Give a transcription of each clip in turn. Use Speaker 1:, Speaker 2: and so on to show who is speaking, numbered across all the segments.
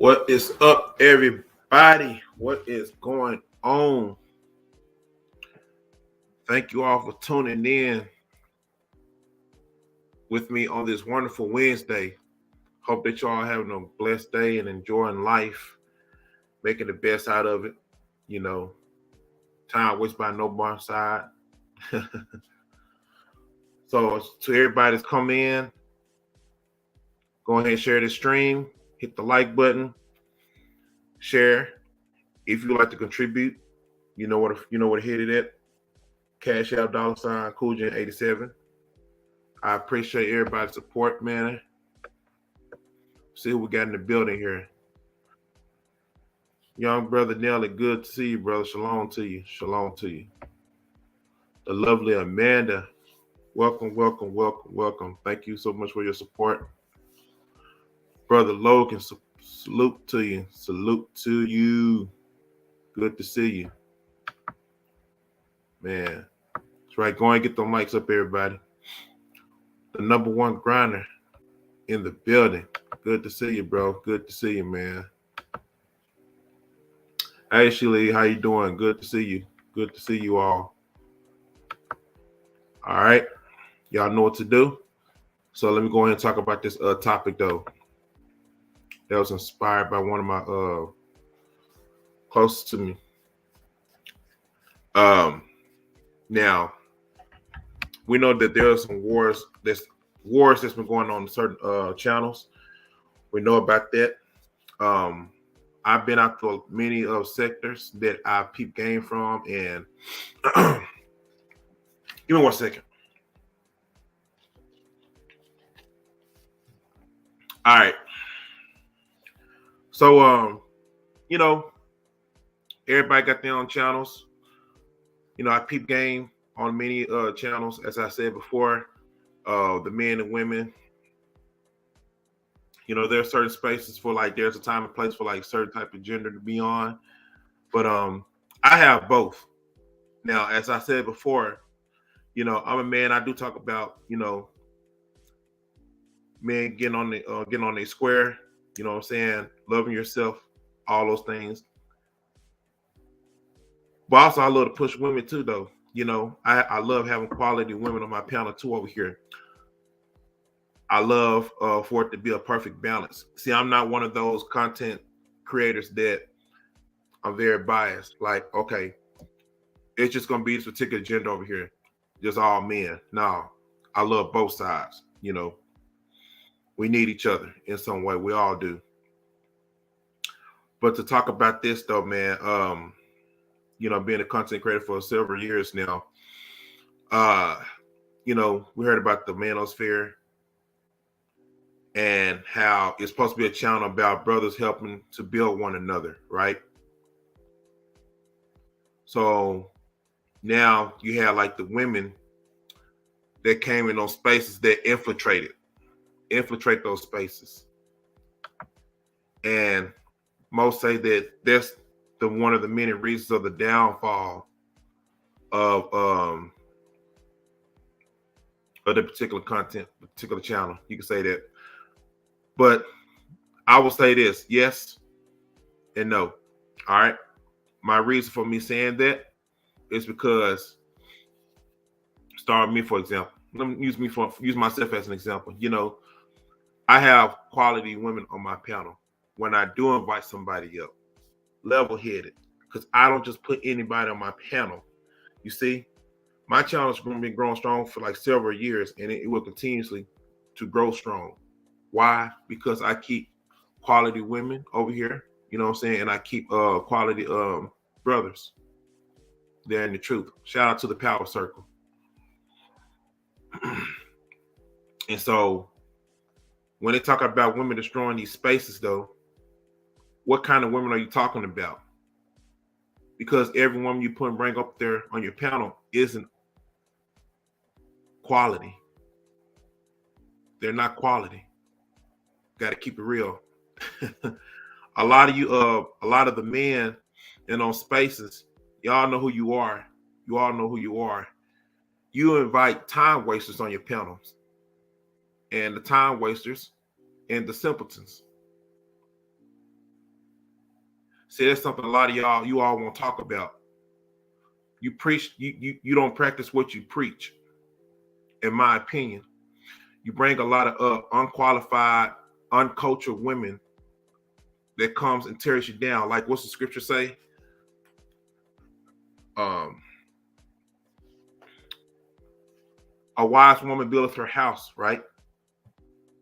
Speaker 1: What is up, everybody? What is going on? Thank you all for tuning in with me on this wonderful Wednesday. Hope that y'all having a blessed day and enjoying life, making the best out of it. You know, time wasted by no one side. So to everybody that's come in, go ahead and share this stream. Hit the like button. Share. If you like to contribute, you know what to hit it at. Cash App $ CoolJen87. I appreciate everybody's support, man. See who we got in the building here. Young brother Nelly, good to see you, brother. Shalom to you. Shalom to you. The lovely Amanda, welcome, welcome, welcome, welcome. Thank you so much for your support. Brother Logan, salute to you. Salute to you. Good to see you. Man, that's right. Go and get the mics up, everybody. The number one grinder in the building. Good to see you, bro. Good to see you, man. Hey, Shirley, how you doing? Good to see you. Good to see you all. All right. Y'all know what to do. So let me go ahead and talk about this topic, though. That was inspired by one of my closest to me. Now, we know that there are some wars that's been going on in certain channels. We know about that. I've been out to many sectors that I peep game from, and give me 1 second. All right. So, everybody got their own channels. I peep game on many channels, as I said before. The men and women. There are certain spaces for there's a time and place for certain type of gender to be on. But I have both. Now, as I said before, I'm a man. I do talk about, men getting on the square, you know what I'm saying? Loving yourself, all those things. But also I love to push women too, though. I love having quality women on my panel too over here. I love for it to be a perfect balance. See, I'm not one of those content creators that I'm very biased. Like, okay, it's just gonna be this particular gender over here, just all men. No, I love both sides. We need each other in some way. We all do. But to talk about this though, man, being a content creator for several years now, we heard about the manosphere and how it's supposed to be a channel about brothers helping to build one another, right? So now you have the women that came in those spaces that infiltrate those spaces. And most say that that's one of the many reasons of the downfall of the particular channel. You can say that. But I will say this, yes and no. All right. My reason for me saying that is because, start me for example. Let me use myself as an example. I have quality women on my panel. When I do invite somebody up, level-headed, because I don't just put anybody on my panel. You see, my channel has been growing strong for several years, and it will continuously to grow strong. Why? Because I keep quality women over here, you know what I'm saying, and I keep quality brothers. They're in the truth. Shout out to the Power Circle. And so when they talk about women destroying these spaces, though, what kind of women are you talking about? Because every woman you bring up there on your panel isn't quality. They're not quality. Got to keep it real. A lot of the men in those spaces, y'all know who you are. You all know who you are. You invite time wasters on your panels. And the time wasters and the simpletons. See, that's something a lot of you all won't talk about. You preach, you don't practice what you preach, in my opinion. You bring a lot of unqualified, uncultured women that comes and tears you down. Like what's the scripture say? Um, a wise woman buildeth her house, right?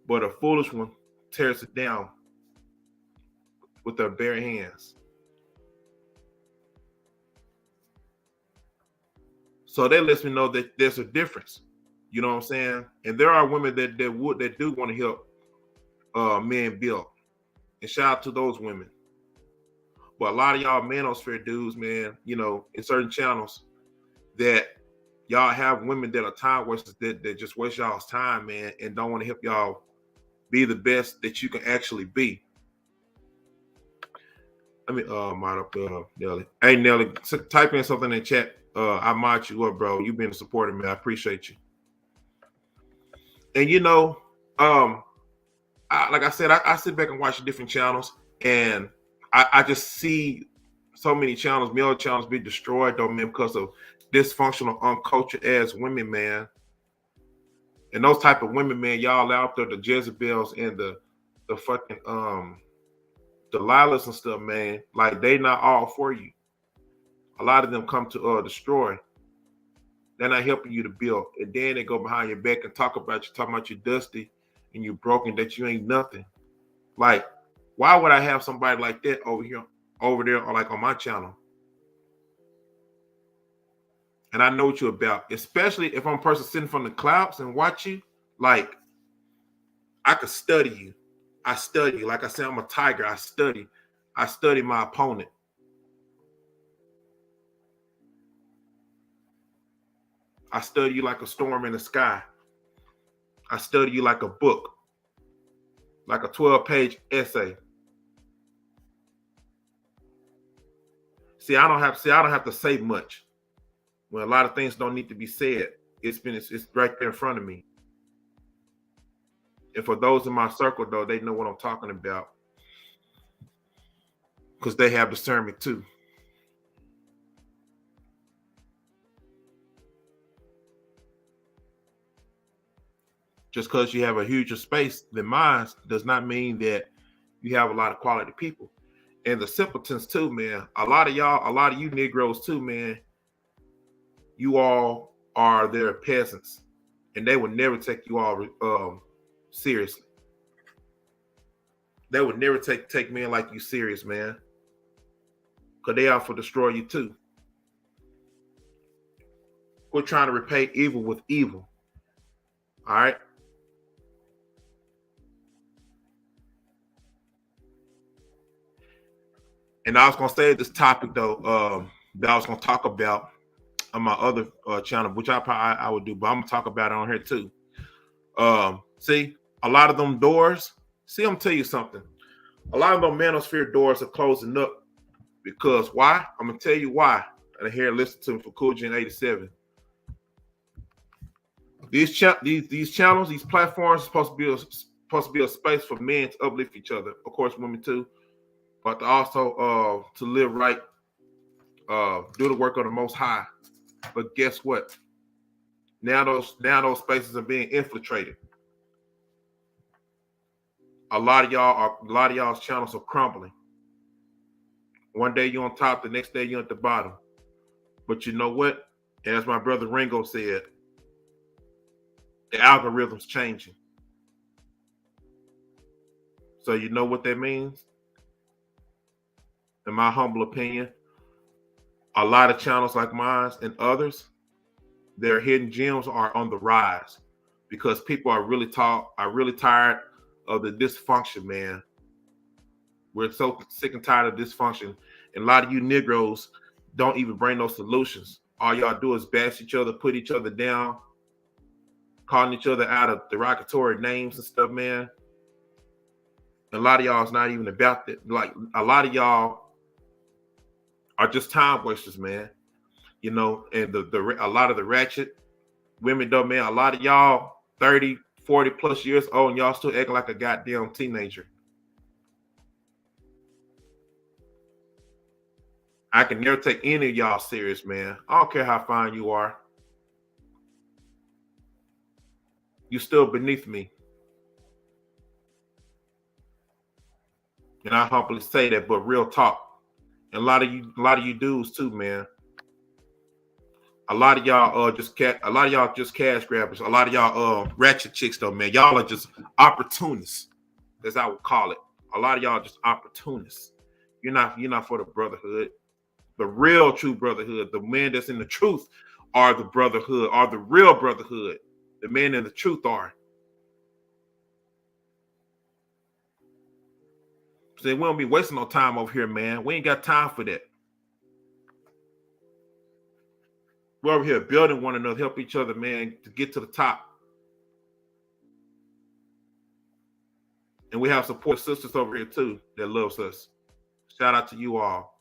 Speaker 1: But a foolish one tears it down with her bare hands. So that lets me know that there's a difference. You know what I'm saying? And there are women that do want to help men build. And shout out to those women. But a lot of y'all manosphere dudes, man, you know, in certain channels that y'all have women that are time wasters that just waste y'all's time, man, and don't want to help y'all be the best that you can actually be. Let me mod up Nelly. Hey Nelly, type in something in chat. I mod you up, bro. You've been a supporter, man. I appreciate you. And you know, like I said, I sit back and watch different channels, and I just see so many channels, male channels, be destroyed, though, man, because of dysfunctional, uncultured ass women, man. And those type of women, man, y'all out there, the Jezebels and the fucking Delilahs and stuff, man. Like they not all for you. A lot of them come to destroy. They're not helping you to build. And then they go behind your back and talking about you dusty and you broken, that you ain't nothing. Like, why would I have somebody like that over there, or like on my channel? And I know what you're about, especially if I'm a person sitting from the clouds and watch you. Like, I could study you. I study. Like I said, I'm a tiger. I study. I study my opponent. I study you like a storm in the sky. I study you like a book, like a 12-page essay. I don't have to say much. When a lot of things don't need to be said, it's right there in front of me. And for those in my circle, though, they know what I'm talking about because they have discernment too. Just because you have a huger space than mine does not mean that you have a lot of quality people. And the simpletons too, man. A lot of you Negroes too, man. You all are their peasants, and they would never take you all seriously. They would never take men like you serious, man. Because they out for destroy you too. We're trying to repay evil with evil. All right. And I was gonna say this topic though, that I was gonna talk about on my other channel, which I would do, but I'm gonna talk about it on here too. See, a lot of them doors. See, I'm gonna tell you something. A lot of them manosphere doors are closing up because why? I'm gonna tell you why. And here, listen to me for Cool Gen 87. These channels, these platforms, are supposed to be a space for men to uplift each other. Of course, women too, but to also to live right, do the work of the Most High. But guess what? Now those spaces are being infiltrated. A lot of y'all's channels are crumbling. One day you're on top, the next day you're at the bottom. But you know what? As my brother Ringo said, the algorithm's changing. So you know what that means? In my humble opinion, a lot of channels like mine and others, their hidden gems are on the rise because people are really tired of the dysfunction, man. We're so sick and tired of dysfunction. And a lot of you Negroes don't even bring those solutions. All y'all do is bash each other, put each other down, calling each other out of derogatory names and stuff, man. And a lot of y'all is not even about that. Like, a lot of y'all are just time wasters, man. You know, and a lot of the ratchet women, though, man, a lot of y'all 30, 40 plus years old and y'all still acting like a goddamn teenager. I can never take any of y'all serious, man. I don't care how fine you are. You're still beneath me. And I humbly say that, but real talk. And a lot of you dudes too, man. A lot of y'all a lot of y'all just cash grabbers. A lot of y'all ratchet chicks though, man. Y'all are just opportunists, as I would call it. A lot of y'all just opportunists. You're not for the brotherhood. The real true brotherhood. The men that's in the truth are the brotherhood, are the real brotherhood. The men in the truth are. So we don't be wasting no time over here, man. We ain't got time for that. We're over here building one another, help each other, man, to get to the top. And we have support sisters over here too that loves us. Shout out to you all.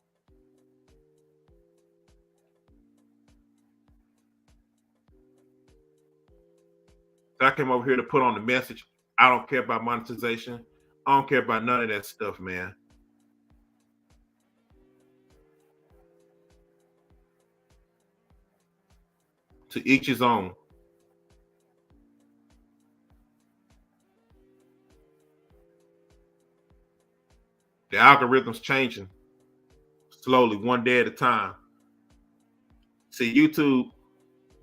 Speaker 1: So I came over here to put on the message. I don't care about monetization. I don't care about none of that stuff, man. To each his own. The algorithm's changing slowly, one day at a time. See, YouTube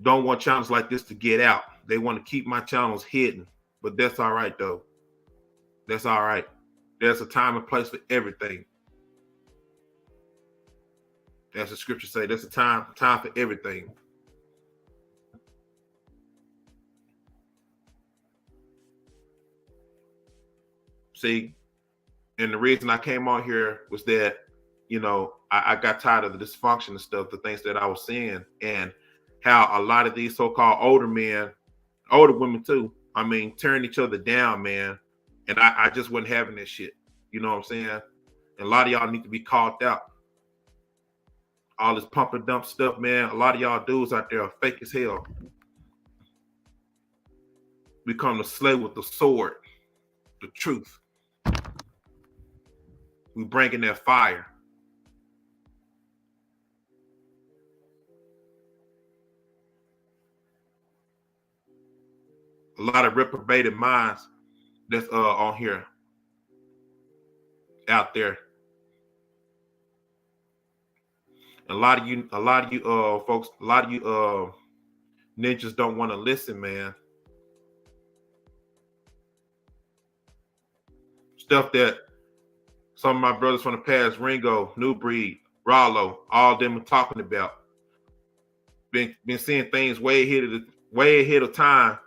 Speaker 1: don't want channels like this to get out. They want to keep my channels hidden. But that's all right, though. That's all right. There's a time and place for everything. As the scripture say, there's a time for everything. See, and the reason I came on here was that, I got tired of the dysfunction and stuff, the things that I was seeing, and how a lot of these so-called older men, older women too, tearing each other down, man. And I just wasn't having that shit. You know what I'm saying? And a lot of y'all need to be called out. All this pump and dump stuff, man. A lot of y'all dudes out there are fake as hell. We come to slay with the sword, the truth. We bring in that fire. A lot of reprobated minds that's on here, out there. A lot of you folks, a lot of you ninjas don't want to listen, man. Stuff that some of my brothers from the past, Ringo, New Breed, Rollo, all of them are talking about. Been seeing things way ahead of time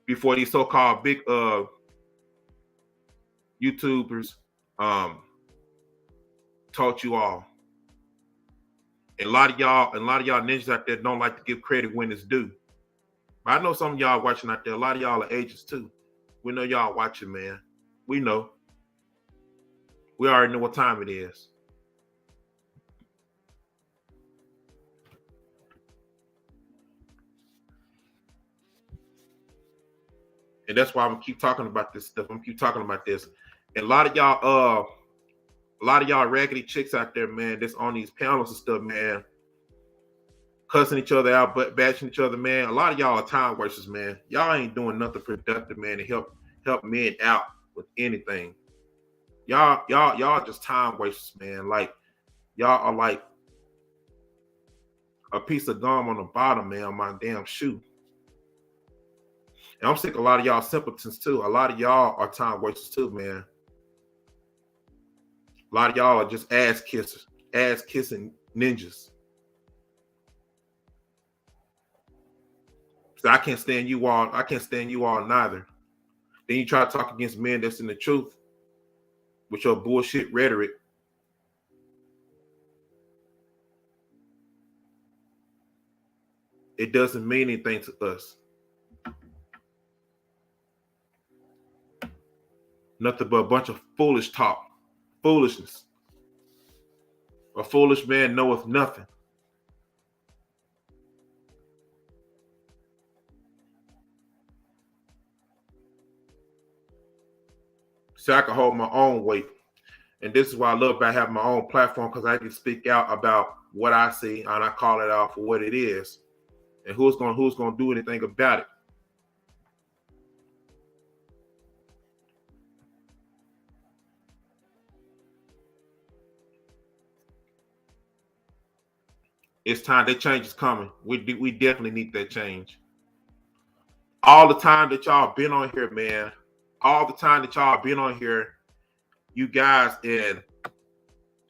Speaker 1: before these so-called big YouTubers taught you all. And a lot of y'all ninjas out there don't like to give credit when it's due. But I know some of y'all watching out there, a lot of y'all are agents too. We know y'all watching, man. We know. We already know what time it is. And that's why I'm gonna keep talking about this stuff. I'm gonna keep talking about this. And a lot of y'all raggedy chicks out there, man, that's on these panels and stuff, man, cussing each other out, but bashing each other, man. A lot of y'all are time wasters, man. Y'all ain't doing nothing productive, man, to help men out with anything. Y'all just time wasters, man. Like y'all are like a piece of gum on the bottom, man, on my damn shoe. And I'm sick of a lot of y'all simpletons too. A lot of y'all are time wasters too, man. A lot of y'all are just ass kissing ninjas. So I can't stand you all. I can't stand you all neither. Then you try to talk against men that's in the truth with your bullshit rhetoric. It doesn't mean anything to us. Nothing but a bunch of foolish talk. Foolishness. A foolish man knoweth nothing. So I can hold my own weight. And this is why I love about having my own platform, because I can speak out about what I see and I call it out for what it is. And who's gonna do anything about it. It's time. That change is coming. We definitely need that change. All the time that y'all been on here, man. All the time that y'all been on here, you guys in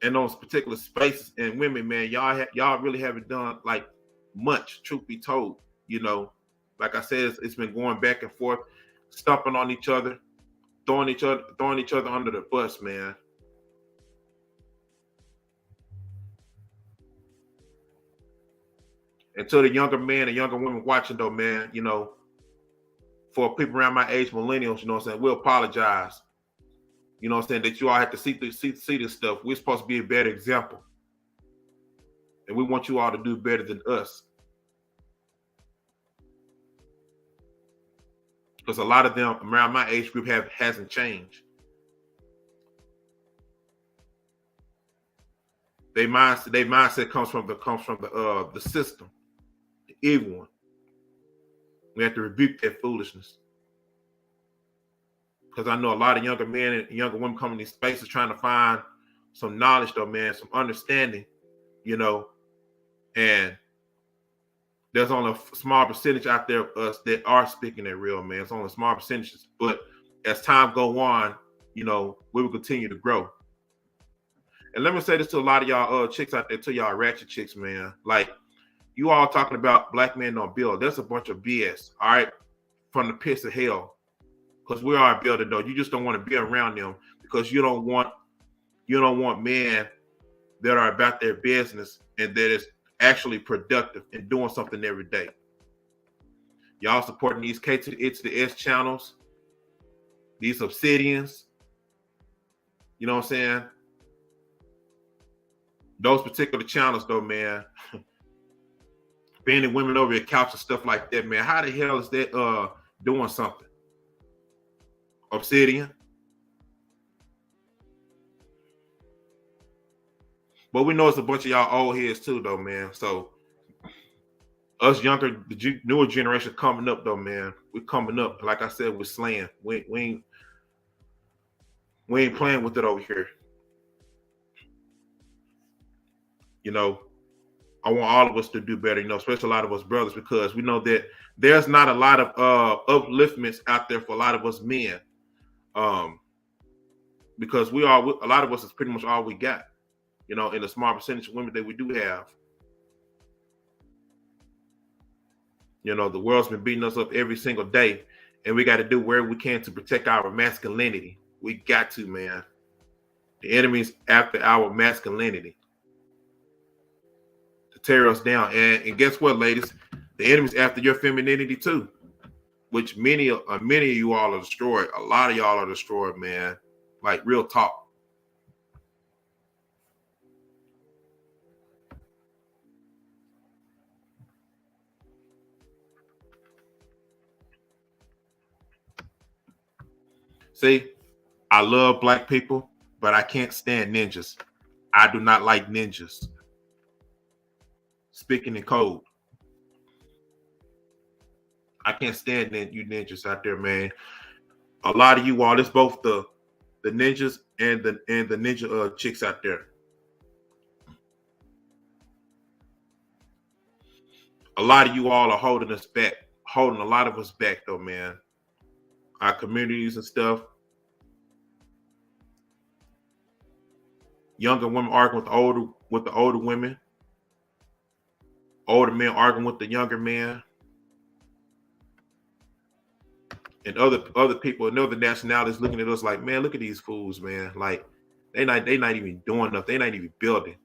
Speaker 1: those particular spaces and women, man, y'all really haven't done like much. Truth be told, you know, like I said, it's been going back and forth, stumping on each other, throwing each other under the bus, man. And to the younger men and younger women watching, though, man, you know, for people around my age, millennials, you know what I'm saying, we'll apologize. You know what I'm saying, that you all have to see this stuff. We're supposed to be a better example. And we want you all to do better than us. Because a lot of them around my age group hasn't changed. Their mindset comes from the system, the evil one. We have to rebuke that foolishness. Because I know a lot of younger men and younger women coming in these spaces trying to find some knowledge, though, man, some understanding, you know, and there's only a small percentage out there of us that are speaking that real, man. It's only small percentages. But as time go on, you know, we will continue to grow. And let me say this to a lot of y'all chicks out there, to y'all ratchet chicks, man. Like, you all talking about black men don't build. That's a bunch of BS, all right? From the pits of hell. Because we are building, though. You just don't want to be around them because you don't want men that are about their business and that is actually productive and doing something every day. Y'all supporting these K to the I to the S channels, these obsidians. You know what I'm saying? Those particular channels, though, man, bending women over your couch and stuff like that, man. How the hell is that doing something? Obsidian. But we know it's a bunch of y'all old heads too, though, man. So us younger, the newer generation coming up, though, man. We're coming up. Like I said, we're slaying. We ain't playing with it over here. You know, I want all of us to do better, you know, especially a lot of us brothers, because we know that there's not a lot of upliftments out there for a lot of us men. Because a lot of us is pretty much all we got, you know, in the small percentage of women that we do have. You know, the world's been beating us up every single day, and we got to do whatever we can to protect our masculinity. We got to, man. The enemy's after our masculinity to tear us down. And guess what, ladies? The enemy's after your femininity too, which many of you all are destroyed. A lot of y'all are destroyed, man. Like, real talk. See, I love black people, but I can't stand ninjas. I do not like ninjas. Speaking in code. I can't stand you ninjas out there, man. A lot of you all, it's both the ninjas and the ninja chicks out there. A lot of you all are holding us back, holding a lot of us back, though, man. Our communities and stuff. Younger women arguing with the older women. Older men arguing with the younger men. And other people and other nationalities looking at us like, man, look at these fools, man. Like, they not even doing nothing. They not even building.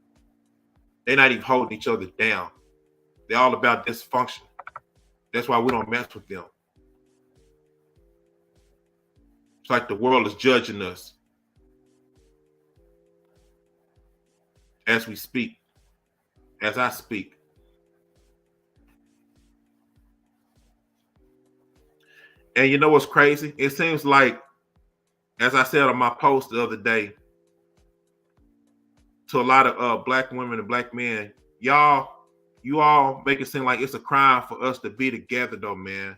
Speaker 1: They're not even holding each other down. They're all about dysfunction. That's why we don't mess with them. It's like the world is judging us as we speak, as I speak. And you know what's crazy? It seems like, as I said on my post the other day, to a lot of black women and black men, you all make it seem like it's a crime for us to be together though, man.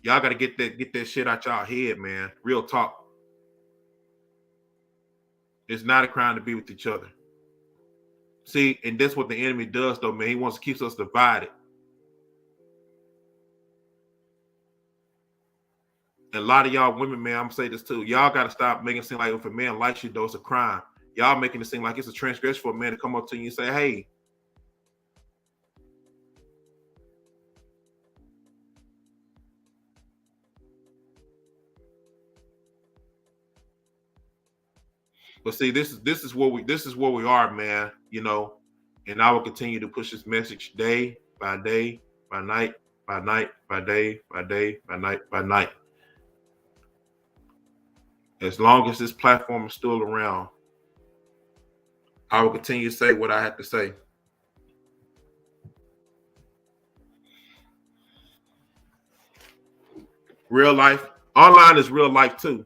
Speaker 1: Y'all gotta get that shit out y'all head, man. Real talk. It's not a crime to be with each other. See, and that's what the enemy does though, man. He wants to keep us divided. And a lot of y'all women, man, I'm gonna say this too. Y'all gotta stop making it seem like if a man likes you, though, it's a crime. Y'all making it seem like it's a transgression for a man to come up to you and say, hey. But see, this is where we are, man. You know, and I will continue to push this message day by day, by night, by night, by day, by day, by night, by night. As long as this platform is still around, I will continue to say what I have to say. Real life, online is real life too.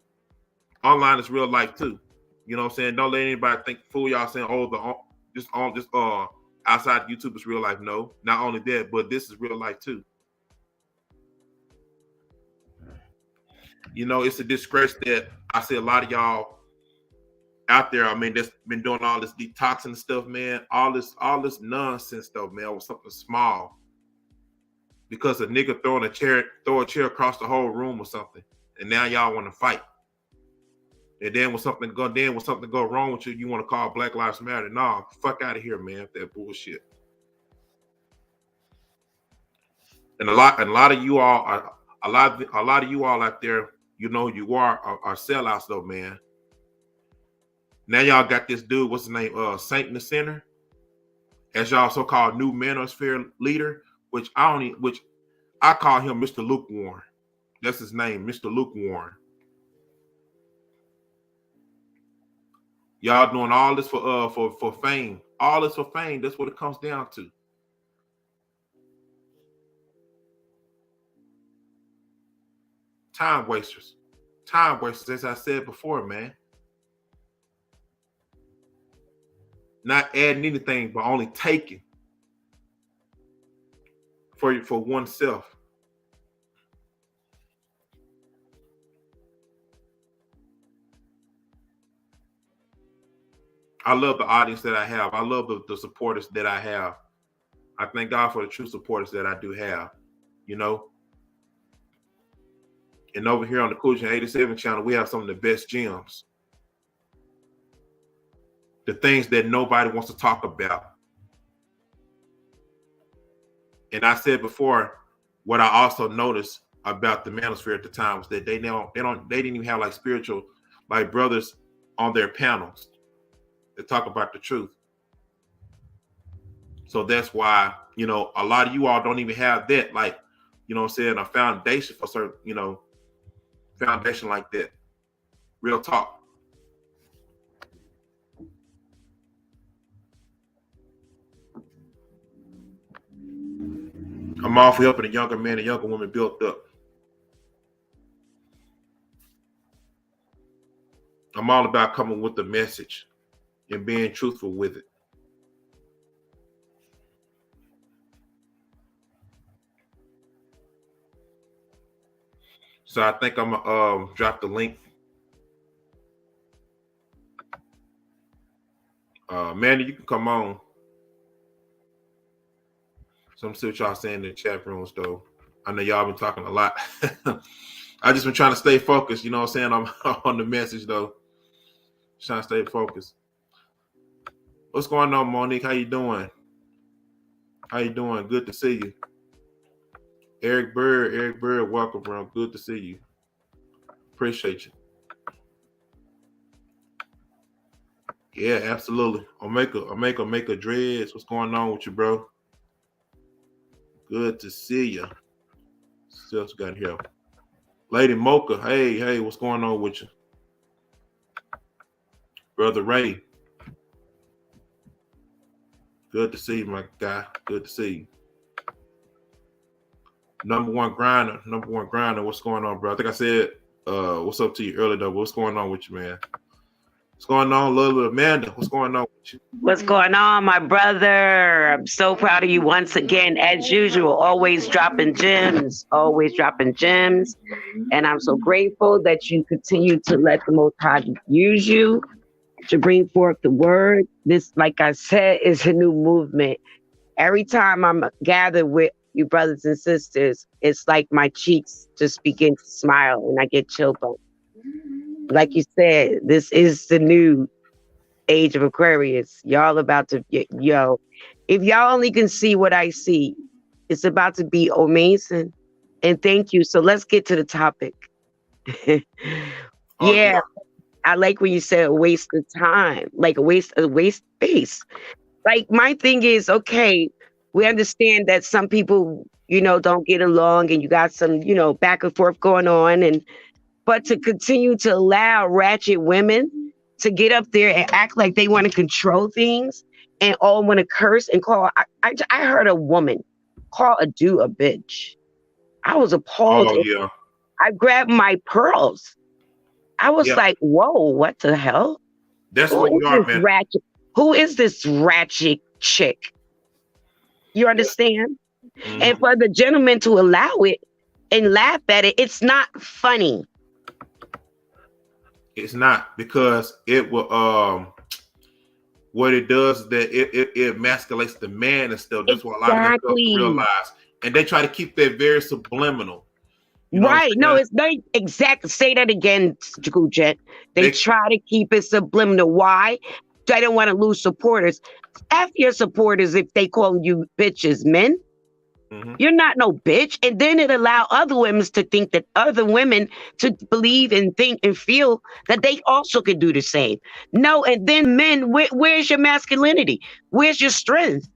Speaker 1: Online is real life too. You know what I'm saying? Don't let anybody fool y'all saying, oh, just outside YouTube is real life. No, not only that, but this is real life too. You know, it's a disgrace that I see a lot of y'all out there. I mean, that's been doing all this detoxing stuff, man. All this nonsense stuff, man, was something small. Because a nigga throw a chair across the whole room or something, and now y'all want to fight. And then when something go wrong with you, you want to call Black Lives Matter. Nah, fuck out of here, man. That bullshit. And a lot of you all are a lot of you all out there, you know, you are sellouts though, man. Now y'all got this dude, what's his name? Saint in the Center, as y'all so-called new manosphere leader, which I call him Mr. Lukewarm. That's his name, Mr. Lukewarm. Y'all doing all this for fame. All this for fame. That's what it comes down to. Time wasters. Time wasters, as I said before, man. Not adding anything, but only taking for oneself. I love the audience that I have. I love the supporters that I have. I thank God for the true supporters that I do have, you know. And over here on the Cool 87 channel, we have some of the best gems. The things that nobody wants to talk about. And I said before, what I also noticed about the manosphere at the time was that they didn't even have like spiritual, like brothers on their panels that talk about the truth. So that's why, you know, a lot of you all don't even have that, like, you know what I'm saying, a foundation for certain, you know, foundation like that. Real talk. I'm all for helping the younger men and younger women build up. I'm all about coming with the message and being truthful with it. So I think I'm gonna drop the link. Manny, you can come on. So I'm see what y'all saying in the chat rooms though. I know y'all been talking a lot. I just been trying to stay focused, you know what I'm saying? I'm on the message though. Just trying to stay focused. What's going on, Monique? How you doing? How you doing? Good to see you. Eric Bird, welcome, bro. Good to see you. Appreciate you. Yeah, absolutely. Omega Dreads. What's going on with you, bro? Good to see you. What else got here? Lady Mocha. Hey, what's going on with you? Brother Ray. Good to see you, my guy. Good to see you. Number one grinder. What's going on, bro? I think I said what's up to you earlier though. What's going on with you, man? What's going on, little Amanda? What's going on with you?
Speaker 2: What's going on, my brother? I'm so proud of you once again, as usual. Always dropping gems, always dropping gems. And I'm so grateful that you continue to let the Most High use you to bring forth the word. This, like I said, is a new movement. Every time I'm gathered with you, brothers and sisters, it's like my cheeks just begin to smile and I get chill bumps. Like you said, this is the new age of Aquarius. Y'all about to get, yo. If y'all only can see what I see, it's about to be amazing. And thank you. So let's get to the topic.
Speaker 1: Oh
Speaker 2: Yeah,
Speaker 1: yeah.
Speaker 2: I like when you said a waste of time, like a waste space. Like my thing is, okay, we understand that some people, don't get along and you got some, back and forth going on, and but to continue to allow ratchet women to get up there and act like they want to control things and all want to curse and call. I heard a woman call a dude a bitch. I was appalled.
Speaker 1: Oh yeah.
Speaker 2: I grabbed my pearls. I was
Speaker 1: Yeah.
Speaker 2: like, whoa, what the hell?
Speaker 1: That's
Speaker 2: Who
Speaker 1: what
Speaker 2: is
Speaker 1: we are,
Speaker 2: this
Speaker 1: man.
Speaker 2: ratchet? Who is this ratchet chick? You
Speaker 1: Yeah.
Speaker 2: understand? And
Speaker 1: Hmm.
Speaker 2: for the gentleman to allow it and laugh at it, it's not funny.
Speaker 1: It's not because it will what it does is that it emasculates the man and stuff. That's what a lot of them fail to
Speaker 2: Exactly.
Speaker 1: realize. And they try to keep that very subliminal. You know what
Speaker 2: Right.
Speaker 1: I'm
Speaker 2: No,
Speaker 1: saying?
Speaker 2: it's they exact. Say that again, Jet. They
Speaker 1: They
Speaker 2: try to keep it subliminal. Why? They don't want to lose supporters. F your supporters if they call you bitches, men.
Speaker 1: hmm
Speaker 2: You're not no bitch. And then it allow other women to think that other women to believe and think and feel that they also could do the same. No, and then men, where's your masculinity? Where's your strength?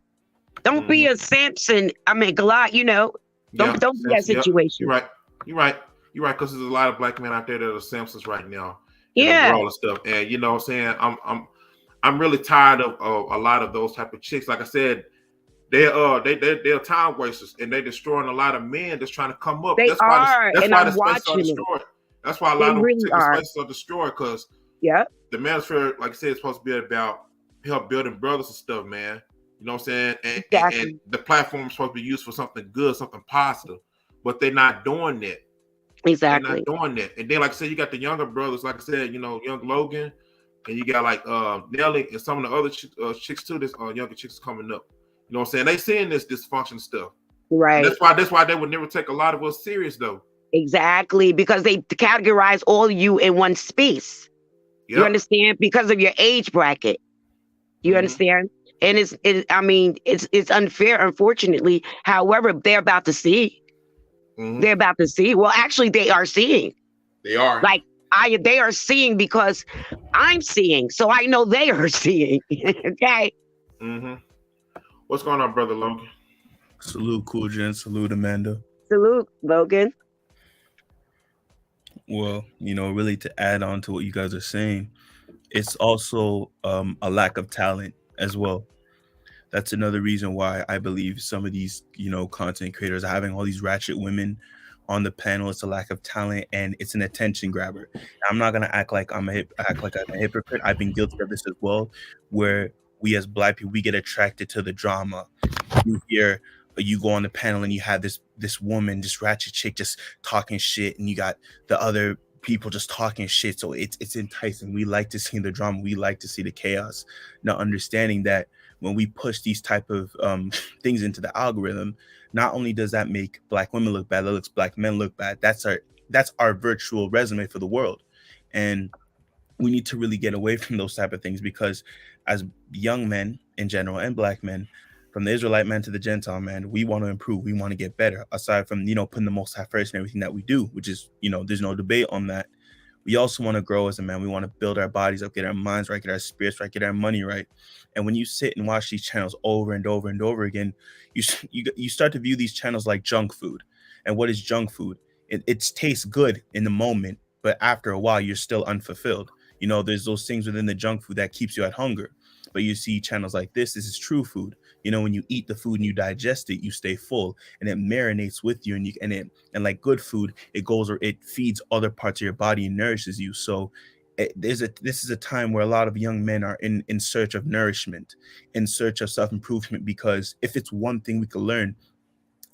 Speaker 2: Don't be
Speaker 1: hmm
Speaker 2: a Samson. I mean, Goliath.
Speaker 1: Yeah,
Speaker 2: Don't be that
Speaker 1: Samson. Yep, you're
Speaker 2: situation.
Speaker 1: right. You're right. You're right. Because there's a lot of black men out there that are Samsons right now in the
Speaker 2: Yeah,
Speaker 1: world and stuff. And you know what I'm saying? I'm really tired of a lot of those type of chicks. Like I said, they're time wasters and they're destroying a lot of men that's trying to come up.
Speaker 2: they are,
Speaker 1: That's
Speaker 2: and
Speaker 1: why the
Speaker 2: I'm
Speaker 1: spaces are
Speaker 2: watching it.
Speaker 1: destroyed. That's why a
Speaker 2: They
Speaker 1: lot of
Speaker 2: really
Speaker 1: particular
Speaker 2: are.
Speaker 1: spaces are destroyed because
Speaker 2: Yep,
Speaker 1: the manosphere, like I said, is supposed to be about help building brothers and stuff, man. You know what I'm saying? And
Speaker 2: exactly,
Speaker 1: the platform is supposed to be used for something good, something positive, but they're not doing that. They're not
Speaker 2: exactly.
Speaker 1: doing that. And then, like I said, you got the younger brothers, like I said, young Logan, and you got like Nelly and some of the other chicks too. This younger chicks coming up. You know what I'm saying? They seeing this dysfunction stuff, and
Speaker 2: Right,
Speaker 1: that's why they would never take a lot of us serious though.
Speaker 2: exactly. Because they categorize all you in one space. You
Speaker 1: Yep.
Speaker 2: understand? Because of your age bracket. You
Speaker 1: Mm-hmm.
Speaker 2: understand? And I mean, it's unfair, unfortunately. However, they're about to see.
Speaker 1: Mm-hmm.
Speaker 2: They're about to see. Well, actually, they are seeing.
Speaker 1: They are.
Speaker 2: Like they are seeing because I'm seeing, so I know they are seeing. Okay.
Speaker 1: Mm-hmm. What's going on, brother Logan?
Speaker 3: Salute, Cool Jen. Salute, Amanda.
Speaker 2: Salute, Logan.
Speaker 3: Well, really to add on to what you guys are saying, it's also a lack of talent as well. That's another reason why I believe some of these, content creators are having all these ratchet women on the panel. It's a lack of talent and it's an attention grabber. I'm not gonna act like I'm a hypocrite. I've been guilty of this as well, where we as black people we get attracted to the drama. You hear you go on the panel and you have this woman, this ratchet chick just talking shit, and you got the other people just talking shit. So it's enticing. We like to see the drama, we like to see the chaos. Not understanding that when we push these type of things into the algorithm, not only does that make black women look bad, that looks black men look bad. That's our virtual resume for the world. And we need to really get away from those type of things, because as young men in general and black men, from the Israelite man to the Gentile man, we want to improve, we want to get better, aside from putting the most high first in everything that we do, which is there's no debate on that. We also want to grow as a man. We want to build our bodies up, get our minds right, get our spirits right, get our money right. And when you sit and watch these channels over and over and over again, you start to view these channels like junk food. And what is junk food? It tastes good in the moment, but after a while you're still unfulfilled. There's those things within the junk food that keeps you at hunger. But you see channels like this is true food. When you eat the food and you digest it, you stay full and it marinates with you, and like good food, it goes or it feeds other parts of your body and nourishes you. So this is a time where a lot of young men are in search of nourishment, in search of self-improvement, because if it's one thing we could learn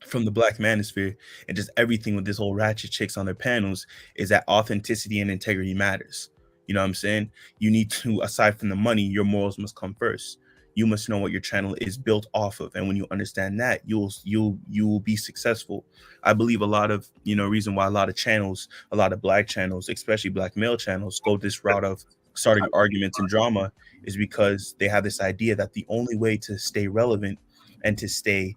Speaker 3: from the Black manosphere and just everything with this whole Ratchet chicks on their panels, is that authenticity and integrity matters. You know what I'm saying? You need to, aside from the money, your morals must come first. You must know what your channel is built off of, and when you understand that, you will be successful. I believe a lot of, reason why a lot of channels, a lot of Black channels, especially Black male channels, go this route of starting arguments and drama, is because they have this idea that the only way to stay relevant and to stay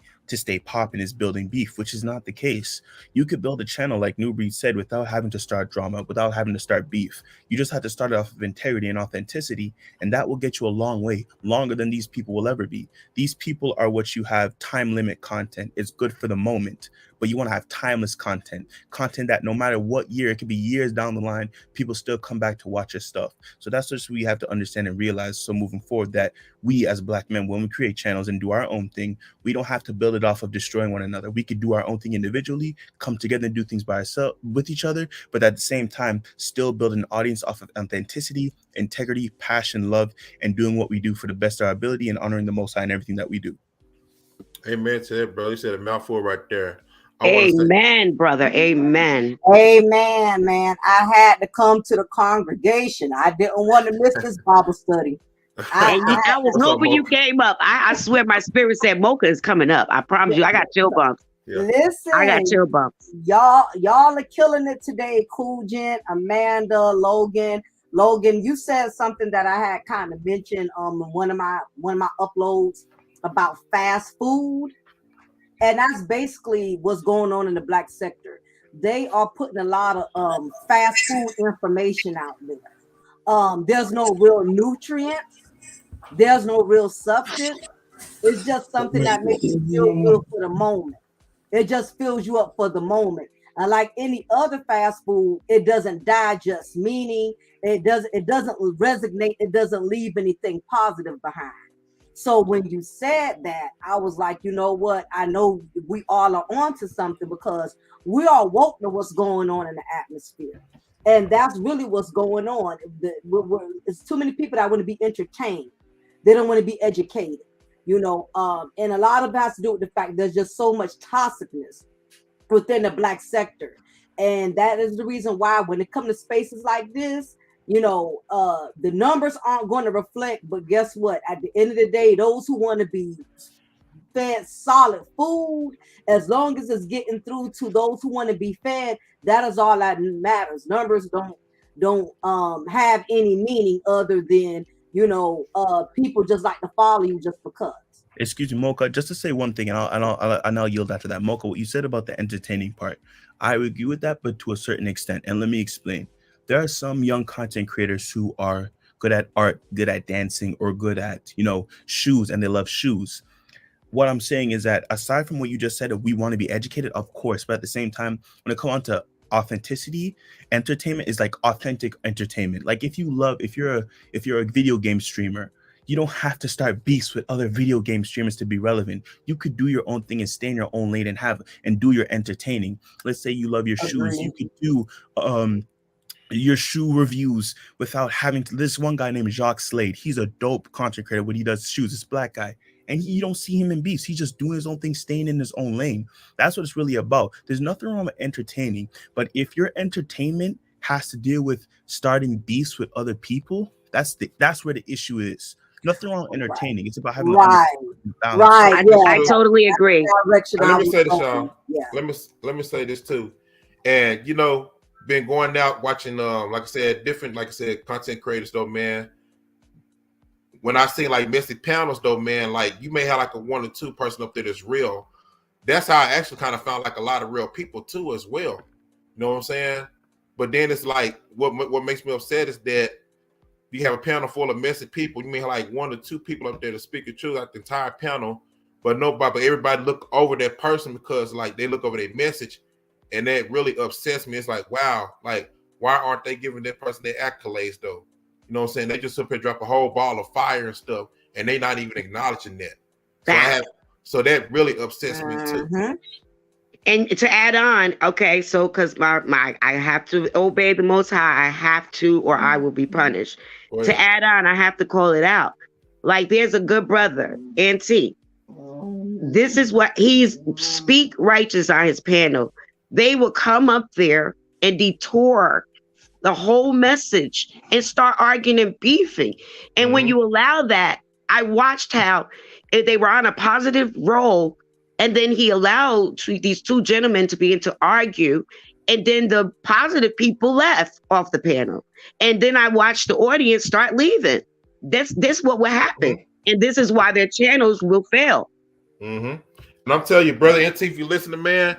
Speaker 3: popping is building beef, which is not the case. You could build a channel, like New Breed said, without having to start drama, without having to start beef. You just have to start it off of integrity and authenticity, and that will get you a long way, longer than these people will ever be. These people are what you have time limit content. It's good for the moment, but you want to have timeless content that no matter what year, it could be years down the line, people still come back to watch your stuff. So that's just what we have to understand and realize. So moving forward, that we as Black men, when we create channels and do our own thing, we don't have to build it off of destroying one another. We could do our own thing individually, come together and do things by ourselves with each other, but at the same time, still build an audience off of authenticity, integrity, passion, love, and doing what we do for the best of our ability and honoring the Most High in everything that we do.
Speaker 1: Amen to that, bro. You said a mouthful right there. I want to say,
Speaker 2: Amen, brother. Amen.
Speaker 4: Amen, man. I had to come to the congregation. I didn't want to miss this Bible study.
Speaker 2: I was
Speaker 1: What's up,
Speaker 2: hoping you
Speaker 1: Mocha?
Speaker 2: came up. I swear my spirit said Mocha is coming up. I promise you. I got chill bumps.
Speaker 1: Yeah.
Speaker 4: Listen,
Speaker 2: I got chill bumps.
Speaker 4: y'all are killing it today. Cool Gent, Amanda, Logan, you said something that I had kind of mentioned in one of my uploads about fast food, and that's basically what's going on in the Black sector. They are putting a lot of fast food information out there. There's no real nutrients. There's no real substance. It's just something that makes you feel good for the moment. It just fills you up for the moment. And like any other fast food, it doesn't digest, meaning it doesn't resonate, it doesn't leave anything positive behind. So when you said that, I was like, you know what? I know we all are onto something, because we are woke to what's going on in the atmosphere. And that's really what's going on. It's too many people that want to be entertained. They don't want to be educated, and a lot of that has to do with the fact there's just so much toxicness within the Black sector. And that is the reason why when it comes to spaces like this, the numbers aren't going to reflect. But guess what? At the end of the day, those who want to be fed solid food, as long as it's getting through to those who want to be fed, that is all that matters. Numbers don't have any meaning other than people just like to follow you just because.
Speaker 3: Excuse me, Mocha, just to say one thing, and I'll yield after that. Mocha, what you said about the entertaining part, I agree with that, but to a certain extent. And let me explain. There are some young content creators who are good at art, good at dancing, or good at, shoes, and they love shoes. What I'm saying is that aside from what you just said, we want to be educated, of course, but at the same time, when it comes on to authenticity, entertainment is like authentic entertainment. Like if you're a video game streamer, you don't have to start beefs with other video game streamers to be relevant. You could do your own thing and stay in your own lane and do your entertaining. Let's say you love your shoes, you could do your shoe reviews without having to. This one guy named Jacques Slade, he's a dope content creator when he does shoes. This Black guy, and you don't see him in beefs. He's just doing his own thing, staying in his own lane. That's what it's really about. There's nothing wrong with entertaining, but if your entertainment has to deal with starting beefs with other people, that's where the issue is. Nothing wrong with entertaining. It's about having
Speaker 4: right.
Speaker 2: I totally agree.
Speaker 1: Let me say this, y'all. Yeah. Let me say this too. And been going out watching like I said, different, like I said, content creators though, man. When I see like messy panels though, man, like you may have like a 1 or 2 person up there that's real. That's how I actually kind of found like a lot of real people too as well. You know what I'm saying? But then it's like what makes me upset is that you have a panel full of messy people. You may have like 1 or 2 people up there to speak the truth out the entire panel, but everybody look over that person because like they look over their message, and that really upsets me. It's like, wow, like why aren't they giving that person their accolades though? You know what I'm saying? They just up here drop a whole ball of fire and stuff, and they not even acknowledging that. So that really upsets me too.
Speaker 2: And to add on, okay, so because my I have to obey the Most High, I have to, or I will be punished.
Speaker 1: Go
Speaker 2: To
Speaker 1: ahead.
Speaker 2: add on, I have to call it out. Like there's a good brother, NT. This is what he's speak righteous on his panel. They will come up there and detour the whole message and start arguing and beefing. And when
Speaker 1: Mhm.
Speaker 2: you allow that, I watched how they were on a positive roll, and then he allowed these two gentlemen to begin to argue, and then the positive people left off the panel, and then I watched the audience start leaving. This what will happen, and this is why their channels will fail.
Speaker 1: Mm-hmm. And I'm telling you, brother NT, if you listen to man,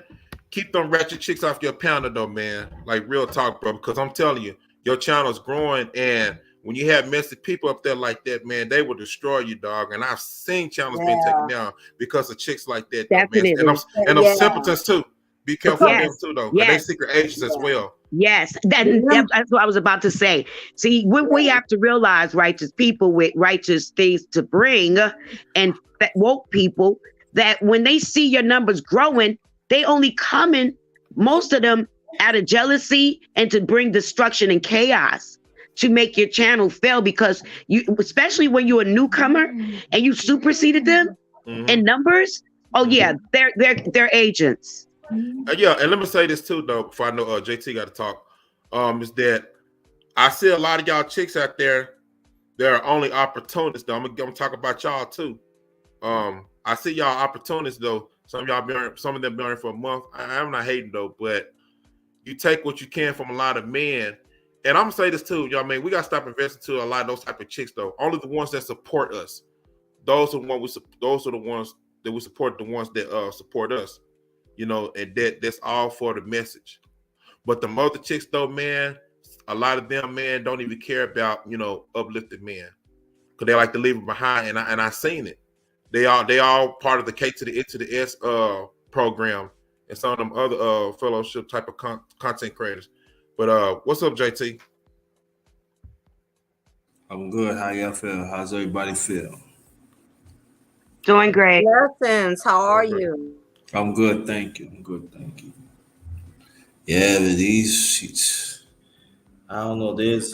Speaker 1: keep them ratchet chicks off your pounder though, man. Like real talk, bro. Because I'm telling you, your channel's growing, and when you have messy people up there like that, man, they will destroy you, dog. And I've seen channels being taken down because of chicks like that, though, man. And
Speaker 2: Definitely.
Speaker 1: them simpletons too. Be careful of them
Speaker 2: Yes.
Speaker 1: too, though, because they
Speaker 2: Yes.
Speaker 1: secret agents as well.
Speaker 2: Yes, that's what I was about to say. See, we have to realize righteous people with righteous things to bring, and woke people that when they see your numbers growing, they only coming, most of them, out of jealousy and to bring destruction and chaos to make your channel fail, because you, especially when you're a newcomer and you superseded them in numbers. Oh yeah, they're agents.
Speaker 1: Yeah, and let me say this too, though, before I know JT got to talk. Is that I see a lot of y'all chicks out there. They're only opportunists, though. I'm gonna talk about y'all too. I see y'all opportunists, though. Some of y'all been, some of them been on for a month. I'm not hating though, but you take what you can from a lot of men. And I'm gonna say this too, y'all. Man, we gotta stop investing to a lot of those type of chicks, though. Only the ones that support us. Those are the ones that we support. The ones that support us. You know, and that's all for the message. But the mother chicks, though, man, a lot of them, man, don't even care about, you know, uplifted men, because they like to leave it behind. And I seen it. They all part of the K to the N to the S program and some of them other fellowship type of content creators. But what's up, JT?
Speaker 5: I'm good. How y'all feel? How's everybody feel?
Speaker 2: Doing great.
Speaker 4: Blessings. How are you?
Speaker 5: I'm good, thank you. I'm good, thank you. Yeah, but these sheets, I don't know. There's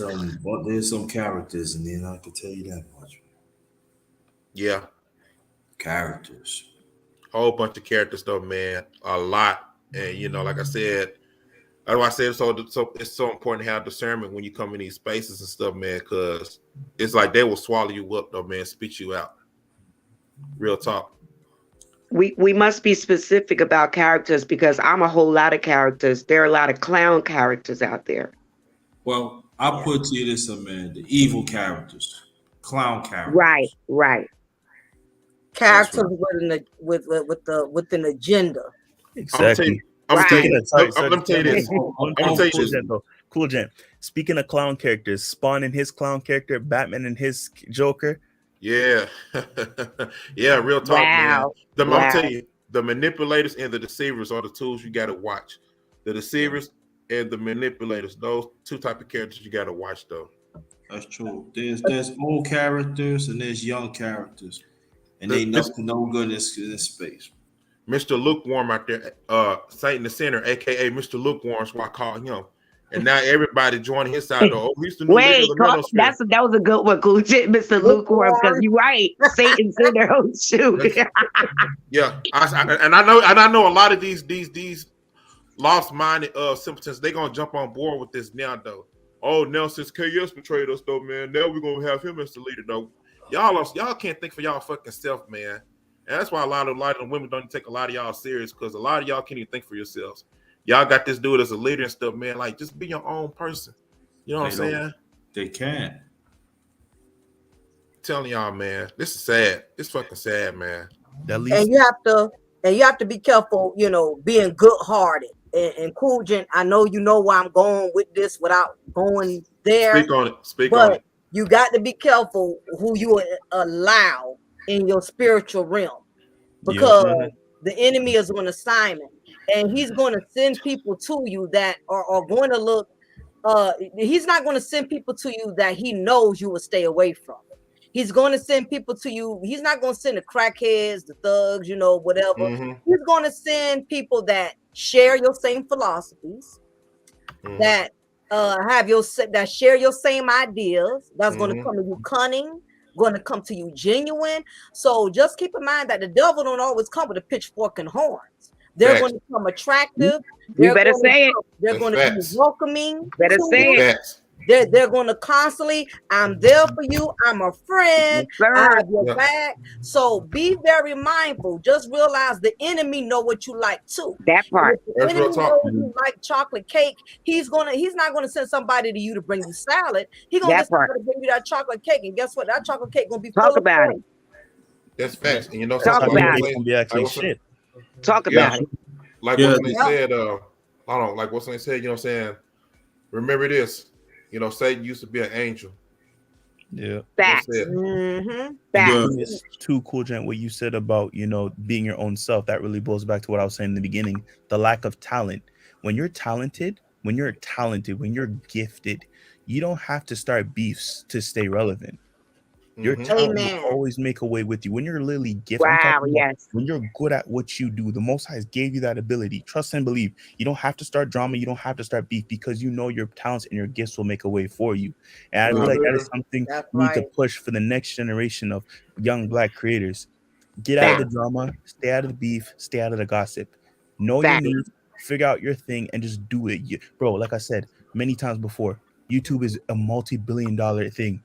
Speaker 5: some characters in there. I can tell you that much.
Speaker 1: Yeah,
Speaker 5: Characters.
Speaker 1: whole bunch of characters, though, man, a lot. And you know, like I said, that's why I said so it's so important to have discernment when you come in these spaces and stuff, man, because it's like they will swallow you up, though, man, spit you out. Real talk.
Speaker 2: We must be specific about characters, because I'm a whole lot of characters. There are a lot of clown characters out there.
Speaker 5: Well, I'll put to you this, man. The evil characters, clown characters.
Speaker 2: Right.
Speaker 4: Characters
Speaker 5: right.
Speaker 4: with an agenda.
Speaker 3: Exactly.
Speaker 1: I'm gonna tell
Speaker 2: Right.
Speaker 1: you.
Speaker 3: Sorry,
Speaker 1: I'm gonna tell you this.
Speaker 3: One
Speaker 1: I'm gonna tell you
Speaker 3: cool
Speaker 1: this.
Speaker 3: gent, though. Cool gent. Speaking of clown characters, Spawn and his clown character, Batman and his Joker.
Speaker 1: Yeah, yeah, real talk, man.
Speaker 2: Wow.
Speaker 1: I'm gonna tell you, the manipulators and the deceivers are the tools you got to watch. The deceivers and the manipulators; those two type of characters you got to watch, though.
Speaker 5: That's true. There's old characters and there's young characters, and they
Speaker 1: This
Speaker 5: no good in this space.
Speaker 1: Mr. Lukewarm out there, Satan the Sinner, aka Mr. Lukewarm, is what I call him. And now everybody joining his side, though. Oh, he's the new leader of the manosphere.
Speaker 2: That was a good one, cool shit, Mr. Lukewarm, because you're right. Satan's in there. Oh shoot.
Speaker 1: Yeah, I know a lot of these lost-minded simpletons. They gonna jump on board with this now, though. Oh, now since KS betrayed us, though, man, now we're gonna have him as the leader, though. Y'all can't think for y'all fucking self, man. And that's why a lot of the women don't take a lot of y'all serious, because a lot of y'all can't even think for yourselves. Y'all got this dude as a leader and stuff, man. Like, just be your own person. You know what I'm saying?
Speaker 5: They can't.
Speaker 1: I'm telling y'all, man, this is sad. It's fucking sad, man.
Speaker 4: And you have to be careful, you know, being good hearted. And Cool Gent, I know you know where I'm going with this without going there.
Speaker 1: Speak on it. But
Speaker 4: you got to be careful who you allow in your spiritual realm, because the enemy is on assignment, and he's going to send people to you that are going to look. He's not going to send people to you that he knows you will stay away from. He's going to send people to you. He's not going to send the crackheads, the thugs, whatever.
Speaker 1: Mm-hmm.
Speaker 4: He's going to send people that share your same philosophies,
Speaker 1: Mm-hmm.
Speaker 4: that that share your same ideas. That's going to
Speaker 1: Mm-hmm.
Speaker 4: come to you cunning, going to come to you genuine. So just keep in mind that the devil don't always come with a pitchfork and horns. They're
Speaker 1: Facts.
Speaker 4: going to come attractive.
Speaker 2: You better say it.
Speaker 4: They're
Speaker 1: That's
Speaker 4: going to be
Speaker 1: facts.
Speaker 4: welcoming.
Speaker 2: Better
Speaker 4: to
Speaker 2: say
Speaker 4: you.
Speaker 2: it.
Speaker 1: Facts.
Speaker 4: They're going to constantly, I'm there for you. I'm a friend.
Speaker 2: Yes,
Speaker 4: I
Speaker 2: sir.
Speaker 4: have your
Speaker 1: Yeah.
Speaker 4: back. So be very mindful. Just realize the enemy know what you like too.
Speaker 2: That part.
Speaker 4: If the
Speaker 1: That's real
Speaker 4: enemy
Speaker 1: talk.
Speaker 4: knows you like chocolate cake, he's not gonna send somebody to you to bring you salad. He's gonna
Speaker 2: That
Speaker 4: get
Speaker 2: part.
Speaker 4: somebody to bring you that chocolate cake. And guess what? That chocolate cake gonna be
Speaker 2: Talk
Speaker 4: full of
Speaker 2: about
Speaker 4: oil.
Speaker 2: it.
Speaker 1: That's facts. And
Speaker 2: Talk
Speaker 1: something
Speaker 2: about
Speaker 1: like
Speaker 2: it.
Speaker 3: It's gonna be actually
Speaker 1: what's
Speaker 3: shit.
Speaker 2: Talk
Speaker 1: Yeah.
Speaker 2: about it.
Speaker 1: like
Speaker 5: Yeah.
Speaker 1: what they said, hold on, like what they said, you know what I'm saying? Remember this, Satan used to be an angel.
Speaker 3: Yeah.
Speaker 2: Facts.
Speaker 1: That's it.
Speaker 4: Mm-hmm.
Speaker 2: Facts.
Speaker 3: It's too cool, Jen, what you said about, being your own self. That really goes back to what I was saying in the beginning. The lack of talent. When you're talented, when you're gifted, you don't have to start beefs to stay relevant. Your
Speaker 1: Mhm.
Speaker 3: talent will
Speaker 4: Amen.
Speaker 3: always make a way with you. When you're literally gifted, I'm
Speaker 2: Wow.
Speaker 3: talking about
Speaker 2: Yes.
Speaker 3: when you're good at what you do, the Most High gave you that ability. Trust and believe. You don't have to start drama. You don't have to start beef because you know your talents and your gifts will make a way for you. And I feel like that is something
Speaker 4: That's
Speaker 3: we need to
Speaker 4: right.
Speaker 3: push for the next generation of young Black creators. Get out of the
Speaker 2: Facts.
Speaker 3: drama, stay out of the beef, stay out of the gossip. Know your
Speaker 2: Facts.
Speaker 3: needs, figure out your thing, and just do it. Bro, like I said many times before, YouTube is a multi-billion-dollar thing.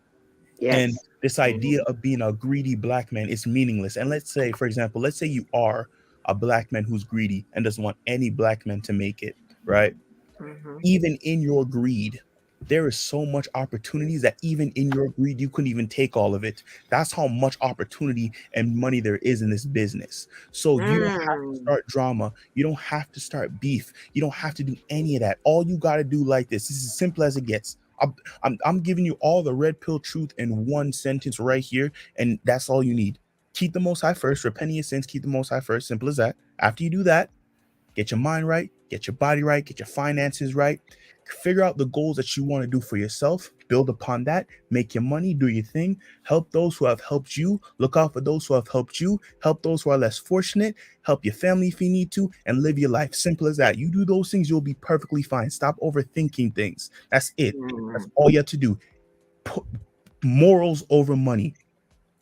Speaker 3: And
Speaker 2: Yes.
Speaker 3: this idea of being a greedy Black man is meaningless. And let's say, for example, you are a Black man who's greedy and doesn't want any Black man to make it, right?
Speaker 4: Mm-hmm.
Speaker 3: Even in your greed, there is so much opportunities that even in your greed, you couldn't even take all of it. That's how much opportunity and money there is in this business. So you don't have to start drama. You don't have to start beef. You don't have to do any of that. All you got to do like this is as simple as it gets. I'm giving you all the red pill truth in one sentence right here, and that's all you need. Keep the Most High first. Repent of your sins. Keep the Most High first. Simple as that. After you do that, get your mind right, get your body right, get your finances right. Figure out the goals that you want to do for yourself. Build upon that. Make your money. Do your thing. Help those who have helped you. Look out for those who have helped you. Help those who are less fortunate. Help your family if you need to, and live your life. Simple as that. You do those things, you'll be perfectly fine. Stop overthinking things. That's it. That's all you have to do. Put morals over money.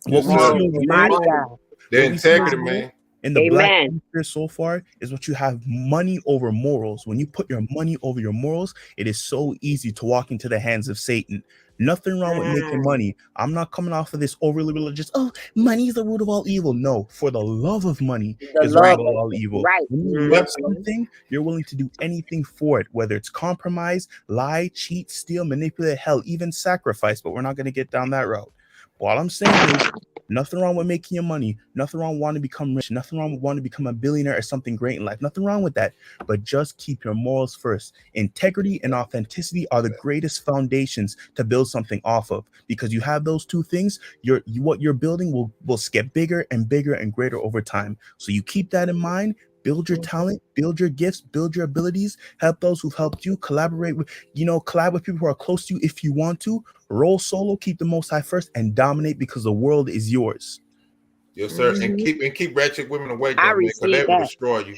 Speaker 3: What
Speaker 1: Yes,
Speaker 3: we
Speaker 1: sir.
Speaker 3: see over
Speaker 2: My
Speaker 3: here,
Speaker 2: God.
Speaker 1: The
Speaker 3: what we see
Speaker 1: integrity,
Speaker 3: over here
Speaker 1: man.
Speaker 3: in the Black
Speaker 2: Amen.
Speaker 3: culture so far is what you have money over morals. When you put your money over your morals, it is so easy to walk into the hands of Satan. Nothing wrong with making money. I'm not coming off of this overly religious, money is the root of all evil. No, for the love of money
Speaker 4: The
Speaker 3: is the
Speaker 4: love
Speaker 3: root of all evil.
Speaker 2: Right.
Speaker 3: When you love something, you're willing to do anything for it, whether it's compromise, lie, cheat, steal, manipulate, hell, even sacrifice. But we're not going to get down that route. What I'm saying is, nothing wrong with making your money. Nothing wrong with wanting to become rich. Nothing wrong with wanting to become a billionaire or something great in life. Nothing wrong with that. But just keep your morals first. Integrity and authenticity are the greatest foundations to build something off of. Because you have those two things, what you're building will get bigger and bigger and greater over time. So you keep that in mind. Build your talent, build your gifts, build your abilities, help those who've helped you, collab with people who are close to you if you want to. Roll solo, keep the Most High first, and dominate because the world is yours.
Speaker 1: Yes, sir. And keep ratchet women away,
Speaker 2: I
Speaker 1: though, man, because they
Speaker 2: received
Speaker 1: will
Speaker 2: that.
Speaker 1: destroy you.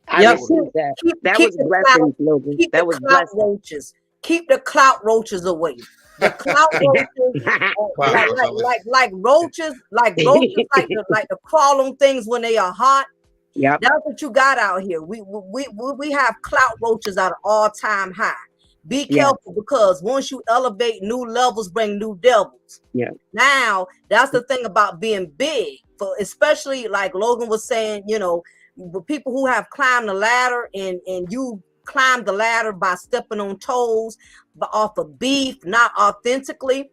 Speaker 2: I
Speaker 4: Yep.
Speaker 2: received that. That
Speaker 4: Keep
Speaker 2: was
Speaker 4: the
Speaker 2: blessings, Logan.
Speaker 4: keep
Speaker 2: That
Speaker 4: the
Speaker 2: was
Speaker 4: clout
Speaker 2: blessing.
Speaker 4: roaches. Keep the clout roaches away. The clout roaches, like roaches, like the crawl on things when they are hot.
Speaker 2: Yep.
Speaker 4: That's what you got out here. We have clout roaches at an all-time high. Be
Speaker 2: Yeah.
Speaker 4: careful because once you elevate, new levels bring new devils.
Speaker 2: Yeah.
Speaker 4: Now that's the thing about being big, for especially like Logan was saying, people who have climbed the ladder and you climb the ladder by stepping on toes, but off of beef, not authentically.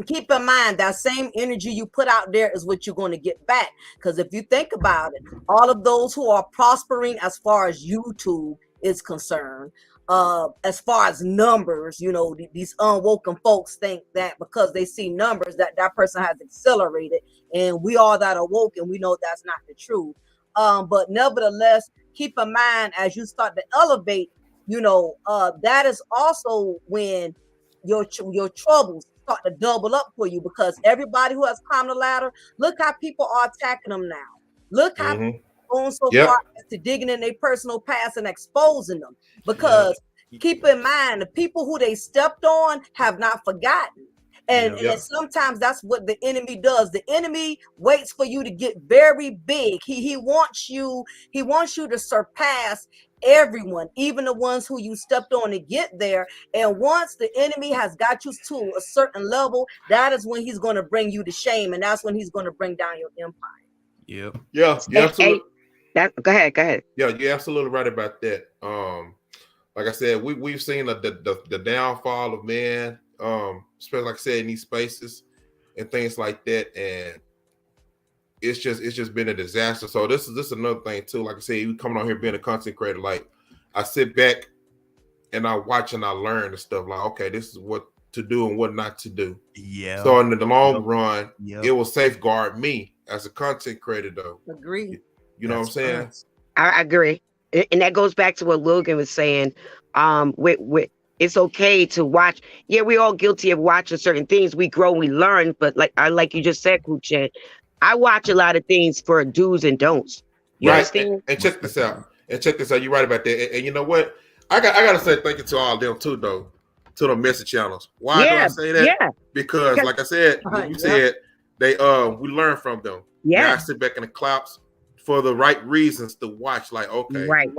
Speaker 4: Keep in mind that same energy you put out there is what you're going to get back. Because if you think about it, all of those who are prospering as far as YouTube is concerned, as far as numbers, these unwoken folks think that because they see numbers that person has accelerated, and we all that are woke and we know that's not the truth. But nevertheless, keep in mind as you start to elevate, that is also when your troubles start to double up for you, because everybody who has climbed the ladder, look how people are attacking them now. Look how
Speaker 1: Mhm.
Speaker 4: going so
Speaker 1: Yep.
Speaker 4: far as to digging in their personal past and exposing them. Because keep in mind, the people who they stepped on have not forgotten. And sometimes that's what the enemy does. The enemy waits for you to get very big. He wants you to surpass everyone, even the ones who you stepped on to get there. And once the enemy has got you to a certain level, that is when he's going to bring you to shame, and that's when he's going to bring down your empire.
Speaker 3: Yep.
Speaker 1: Yeah, you're absolutely.
Speaker 2: Go ahead.
Speaker 1: Yeah, you're absolutely right about that. Like I said, we've seen the downfall of man, especially like I said in these spaces and things like that, and it's just been a disaster. So this is another thing too. Like I said, you coming on here being a content creator, like I sit back and I watch and I learn and stuff. Like, okay, this is what to do and what not to do.
Speaker 3: Yeah.
Speaker 1: So in the long run, it will safeguard me as a content creator, though.
Speaker 4: Agree.
Speaker 1: You know what I'm saying?
Speaker 2: I agree, and that goes back to what Logan was saying. With it's okay to watch. Yeah, we're all guilty of watching certain things. We grow, we learn, but like you just said, Kuchen, I watch a lot of things for do's and don'ts. You understand?
Speaker 1: And check this out. You're right about that. And you know what? I gotta say thank you to all of them too, though, to the message channels. Why do I say that?
Speaker 2: Yeah.
Speaker 1: Because like I said, you said they we learn from them.
Speaker 2: Yeah.
Speaker 1: Now I sit back in the clouds for the right reasons to watch. Like, okay,
Speaker 2: right.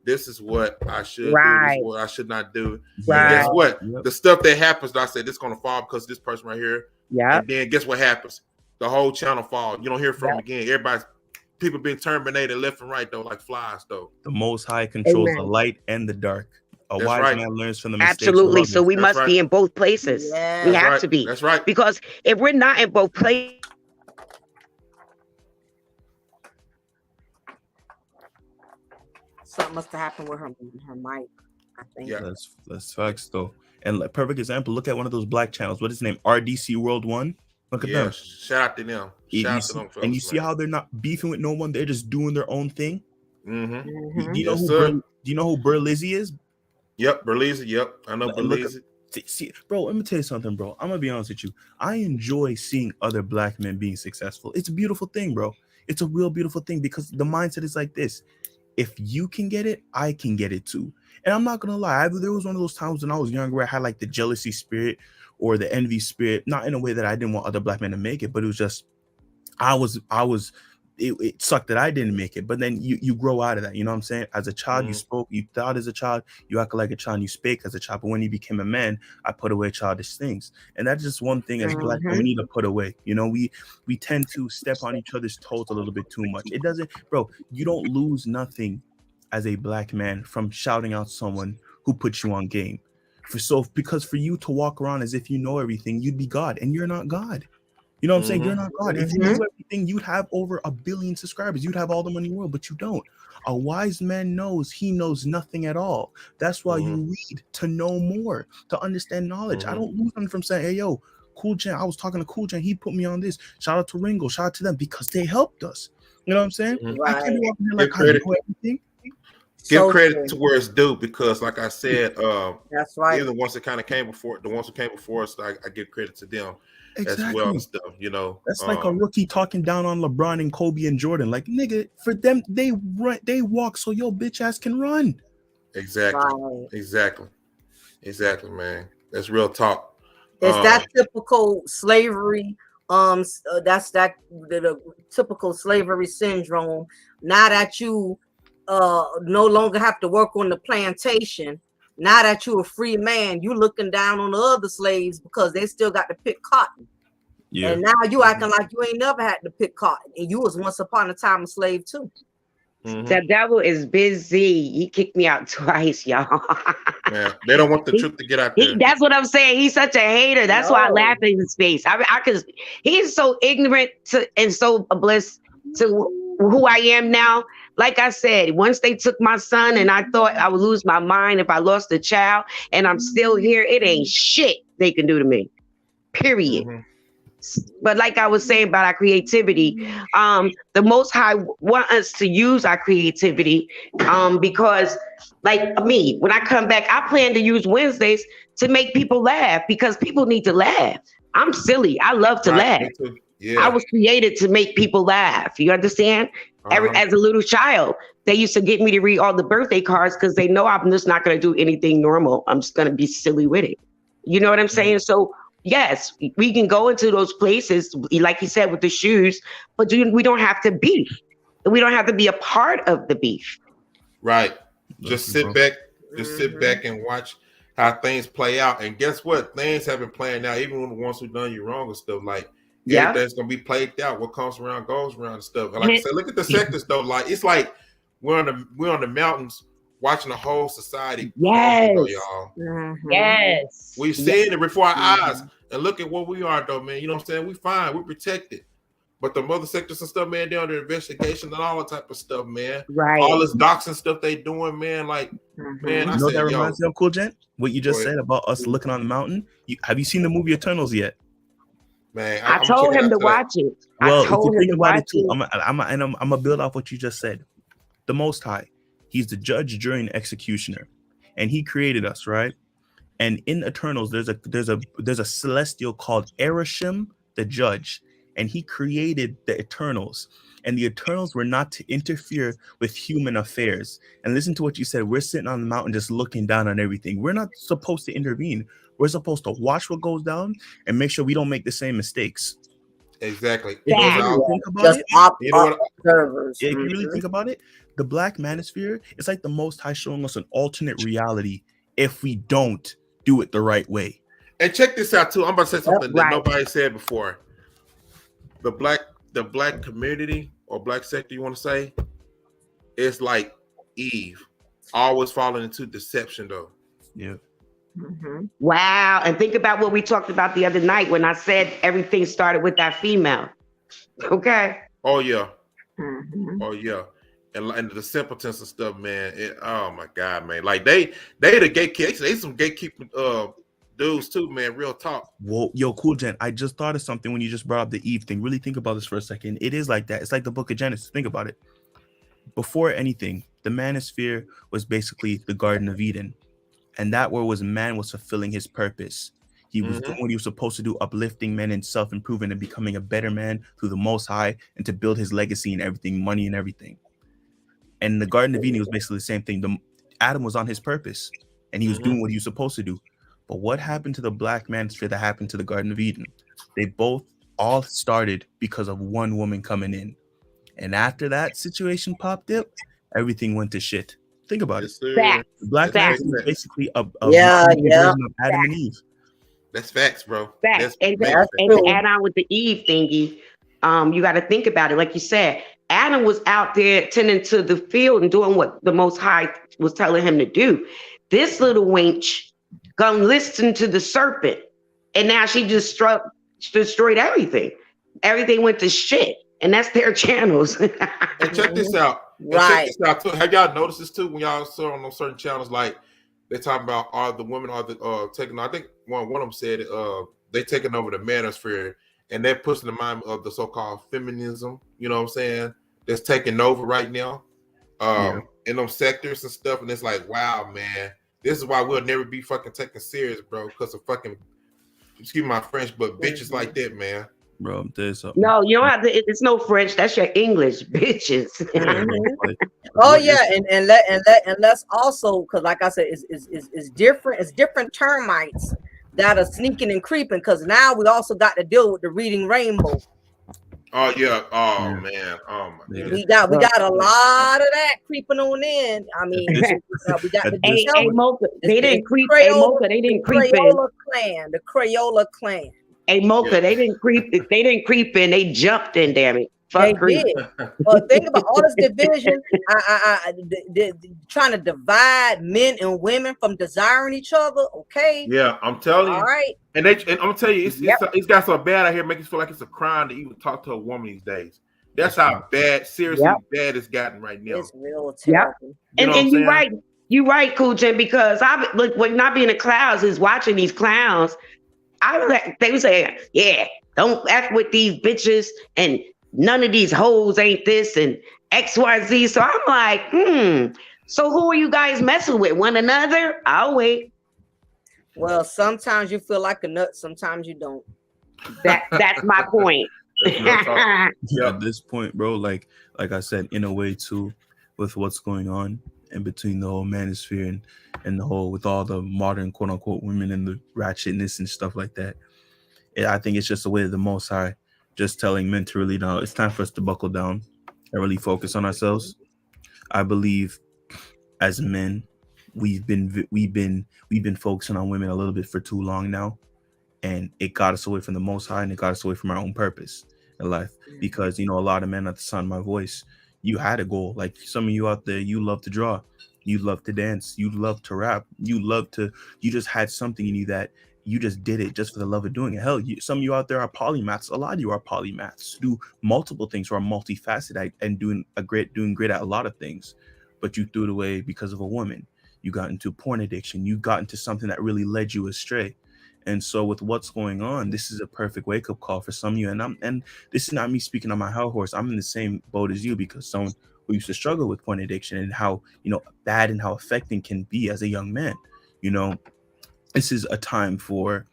Speaker 1: This is what I should do. This is what I should not do.
Speaker 2: Right.
Speaker 1: And guess what? The stuff that happens, I said this is gonna fall because of this person right here.
Speaker 2: Yeah.
Speaker 1: And then guess what happens? The whole channel falls. You don't hear from them again. People being terminated left and right though, like flies though.
Speaker 3: The Most High controls the light and the dark. A wise man learns from the mistakes.
Speaker 2: Absolutely. So we must be in both places.
Speaker 4: Yeah.
Speaker 2: We have to be.
Speaker 1: That's right.
Speaker 2: Because if we're not in both places.
Speaker 4: Something must have happened with her mic, I think.
Speaker 1: Yeah.
Speaker 3: That's facts though. And like perfect example, look at one of those black channels. What is his name? RDC World 1. Look at them.
Speaker 1: Shout out to them. Shout out to them folks,
Speaker 3: and you see how they're not beefing with no one. They're just doing their own thing.
Speaker 1: Mm-hmm.
Speaker 3: Do you know who Burlizzy is?
Speaker 1: Yep, Burlizzy. Yep, I know Burlizzy.
Speaker 3: See, bro, let me tell you something, bro. I'm gonna be honest with you. I enjoy seeing other black men being successful. It's a beautiful thing, bro. It's a real beautiful thing because the mindset is like this. If you can get it, I can get it too. And I'm not gonna lie, there was one of those times when I was younger where I had like the jealousy spirit or the envy spirit, not in a way that I didn't want other black men to make it, but it was just it sucked that I didn't make it. But then you grow out of that, you know what I'm saying? As a child, you spoke, you thought as a child, you acted like a child, and you spake as a child. But when you became a man, I put away childish things. And that's just one thing as black men we need to put away. You know, we tend to step on each other's toes a little bit too much. It doesn't, bro, you don't lose nothing as a black man from shouting out someone who puts you on game. Because for you to walk around as if you know everything, you'd be God, and you're not God. You know what I'm saying? You're not God. If you knew everything, you'd have over 1 billion subscribers. You'd have all the money in the world, but you don't. A wise man knows he knows nothing at all. That's why you read to know more, to understand knowledge. I don't lose them from saying, hey, yo, Cool Jen, I was talking to Cool Jen. He put me on this. Shout out to Ringo. Shout out to them because they helped us. You know what I'm saying? I can't be walking here like I know everything.
Speaker 1: Give credit to where it's due because, like I said,
Speaker 4: that's right.
Speaker 1: Even the ones that kind of came before, the ones who came before us, I give credit to them as well and stuff. You know,
Speaker 3: that's like a rookie talking down on LeBron and Kobe and Jordan. Like, nigga, for them, they walk so your bitch ass can run.
Speaker 1: Exactly, exactly, man. That's real talk.
Speaker 4: It's that typical slavery. That's the typical slavery syndrome. Now that you no longer have to work on the plantation. Now that you're a free man, you looking down on the other slaves because they still got to pick cotton. Yeah. And now you acting like you ain't never had to pick cotton. And you was once upon a time a slave too.
Speaker 2: The devil is busy. He kicked me out twice, y'all.
Speaker 1: Man, they don't want the truth to get out there.
Speaker 2: That's what I'm saying. He's such a hater. That's why I laugh in his face. Cause he's so ignorant and so oblivious to who I am now. Like I said, once they took my son and I thought I would lose my mind if I lost a child and I'm still here, it ain't shit they can do to me. Period. But like I was saying about our creativity, the Most High want us to use our creativity, because like me, when I come back, I plan to use Wednesdays to make people laugh because people need to laugh. I'm silly. I love to laugh.
Speaker 1: Me too.
Speaker 2: I
Speaker 1: Yeah.
Speaker 2: was created to make people laugh. You understand? As a little child, they used to get me to read all the birthday cards because they know I'm just not going to do anything normal. I'm just going to be silly with it. You know what I'm saying? So yes, we can go into those places, like you said, with the shoes, but we don't have to beef. We don't have to be a part of the beef.
Speaker 1: Right. Just sit back. Just sit back and watch how things play out. And guess what? Things have been playing out, even when the ones who done you wrong and stuff. Like everything's gonna be played out. What comes around goes around and stuff. And like I said, look at the sectors though. Like it's like we're on the mountains watching the whole society.
Speaker 2: Yes,
Speaker 1: y'all.
Speaker 2: Yes,
Speaker 1: We've seen it before our eyes. And look at what we are though, man. You know what I'm saying? We fine. We're protected. But the mother sectors and stuff, man, they're under investigation and all that type of stuff, man.
Speaker 2: Right.
Speaker 1: All this doxing stuff they doing, man. Like, man, I
Speaker 3: You know
Speaker 1: said,
Speaker 3: that reminds me of Cool Gent? What you just
Speaker 1: Go ahead.
Speaker 3: said about us looking on the mountain. Have you seen the movie Eternals yet?
Speaker 1: Man,
Speaker 2: I told him to watch it.
Speaker 3: Well,
Speaker 2: I told
Speaker 3: if you
Speaker 2: him
Speaker 3: think
Speaker 2: to
Speaker 3: about
Speaker 2: watch
Speaker 3: it too,
Speaker 2: it.
Speaker 3: I'm gonna build off what you just said. The Most High, He's the judge, jury, and executioner, and He created us, right? And in Eternals, there's a celestial called Ereshim, the judge, and he created the Eternals. And the Eternals were not to interfere with human affairs. And listen to what you said. We're sitting on the mountain just looking down on everything. We're not supposed to intervene. We're supposed to watch what goes down and make sure we don't make the same mistakes.
Speaker 1: Exactly.
Speaker 3: If you really think about it,
Speaker 1: you know what?
Speaker 4: Observers.
Speaker 3: if you really think about it, the Black Manosphere is like the Most High showing us an alternate reality if we don't do it the right way.
Speaker 1: And check this out too. I'm about to say something that
Speaker 2: Right.
Speaker 1: nobody said before. The black community or black sector, you want to say, it's like Eve, always falling into deception though.
Speaker 3: Yeah.
Speaker 2: Wow. And think about what we talked about the other night when I said everything started with that female. Okay.
Speaker 1: Oh yeah. Oh yeah. And the simpletons and stuff, man. Oh my God, man. Like they the gatekeepers. They some gatekeeping dudes too, man. Real talk.
Speaker 3: Whoa, yo, Cool Gent, I just thought of something when you just brought up the Eve thing. Really think about this for a second. It is like that. It's like the book of Genesis. Think about it. Before anything, the manosphere was basically the Garden of Eden. And that where man was fulfilling his purpose. He was doing what he was supposed to do, uplifting men and self-improving and becoming a better man through the Most High and to build his legacy and everything, money and everything. And the Garden of Eden was basically the same thing. Adam was on his purpose and he was doing what he was supposed to do. But what happened to the Black Manosphere that happened to the Garden of Eden? They both all started because of one woman coming in. And after that situation popped up, everything went to shit. Think about it.
Speaker 2: Facts.
Speaker 3: The Black
Speaker 2: Facts.
Speaker 3: Manosphere is basically a
Speaker 4: Yeah.
Speaker 3: version of Adam and Eve.
Speaker 1: That's facts, bro.
Speaker 2: Facts. And
Speaker 1: facts.
Speaker 2: to add on with the Eve thingy, you got to think about it. Like you said, Adam was out there tending to the field and doing what the Most High was telling him to do. This little wench gonna listen to the serpent, and now she just destroyed everything. Everything went to shit, and that's their channels.
Speaker 1: And check this out.
Speaker 4: Right.
Speaker 1: Check this out too. Have y'all noticed this too when y'all saw on those certain channels? Like they talking about are the women taking? I think one of them said they taking over the manosphere and they're pushing the mind of the so-called feminism. You know what I'm saying? That's taking over right now in those sectors and stuff. And it's like, wow, man, this is why we'll never be fucking taken serious, bro. Because of fucking, excuse my French, but bitches like that, man.
Speaker 3: Bro, there's something.
Speaker 2: No, you don't have to. It's no French. That's your English, bitches.
Speaker 4: Oh yeah, and let's also, because like I said, it's different. It's different termites that are sneaking and creeping. Because now we also got to deal with the reading rainbow.
Speaker 1: Oh yeah. Oh man. Oh my God.
Speaker 4: We got a lot of that creeping on in. I mean, we got the
Speaker 2: Hey, Mocha, they didn't creep. Hey,
Speaker 4: Crayola,
Speaker 2: Mocha, they didn't creep in.
Speaker 4: the Crayola clan.
Speaker 2: Hey, Mocha, they didn't creep. They didn't creep in. They jumped in. Damn it.
Speaker 4: They
Speaker 2: Fuck creep.
Speaker 4: did. Well, think about all this division. Trying to divide men and women from desiring each other. Okay.
Speaker 1: Yeah, I'm telling you.
Speaker 4: All right.
Speaker 1: And I'm gonna tell you, it's got so bad out here, making it feel like it's a crime to even talk to a woman these days. That's how bad, seriously bad it's gotten right now.
Speaker 4: It's real terrible.
Speaker 2: And you're right. You're right, Cool Jen, because when not being in the clouds is watching these clowns. They would say, yeah, Don't F with these bitches, and none of these hoes ain't this and XYZ. So I'm like, so who are you guys messing with? One another? I'll wait.
Speaker 4: Well, sometimes you feel like a nut, sometimes you don't.
Speaker 2: That's my point.
Speaker 1: That's real talk.
Speaker 3: At this point, bro, like I said, in a way too, with what's going on in between the whole manosphere and the whole with all the modern quote unquote women and the ratchetness and stuff like that. I think it's just a way of the Most High just telling men to really know it's time for us to buckle down and really focus on ourselves. I believe as men, we've been focusing on women a little bit for too long now, and it got us away from the Most High and it got us away from our own purpose in life. Because a lot of men at the sound of my voice, you had a goal. Like some of you out there, you love to draw, you love to dance, you love to rap, you just had something in you that you just did it just for the love of doing it. Hell, some of you out there are polymaths. A lot of you are polymaths, do multiple things, or are multifaceted and doing great at a lot of things, but you threw it away because of a woman. You got into porn addiction. You got into something that really led you astray. And so with what's going on, this is a perfect wake-up call for some of you. And this is not me speaking on my high horse. I'm in the same boat as you, because someone who used to struggle with porn addiction and how bad and how affecting can be as a young man. This is a time for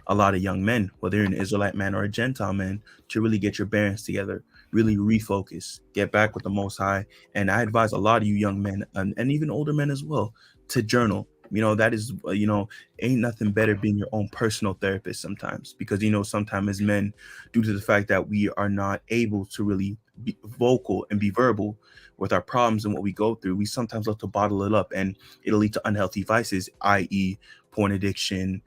Speaker 3: a lot of young men, whether you're an Israelite man or a Gentile man, to really get your bearings together, really refocus, get back with the Most High. And I advise a lot of you young men and even older men as well to journal. That is, ain't nothing better being your own personal therapist sometimes, because, sometimes as men, due to the fact that we are not able to really be vocal and be verbal with our problems and what we go through, we sometimes love to bottle it up, and it'll lead to unhealthy vices, i.e. porn addiction,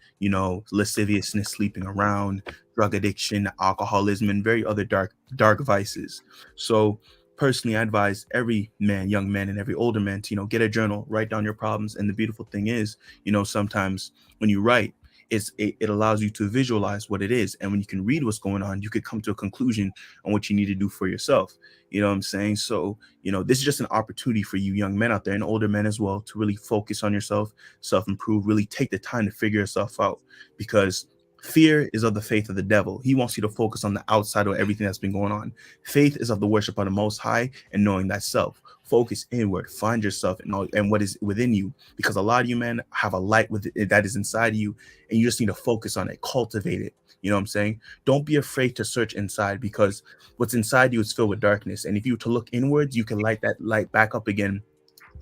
Speaker 3: lasciviousness, sleeping around, drug addiction, alcoholism, and very other dark vices. So personally, I advise every man, young man, and every older man to, get a journal, write down your problems. And the beautiful thing is, sometimes when you write, it allows you to visualize what it is. And when you can read what's going on, you could come to a conclusion on what you need to do for yourself. You know what I'm saying? So, this is just an opportunity for you young men out there and older men as well to really focus on yourself, self-improve, really take the time to figure yourself out, because fear is of the faith of the devil. He wants you to focus on the outside of everything that's been going on. Faith is of the worship of the Most High and knowing thyself. Focus inward, find yourself and what is within you, because a lot of you men have a light that is inside of you, and you just need to focus on it, cultivate it. You know what I'm saying? Don't be afraid to search inside, because what's inside you is filled with darkness. And if you were to look inwards, you can light that light back up again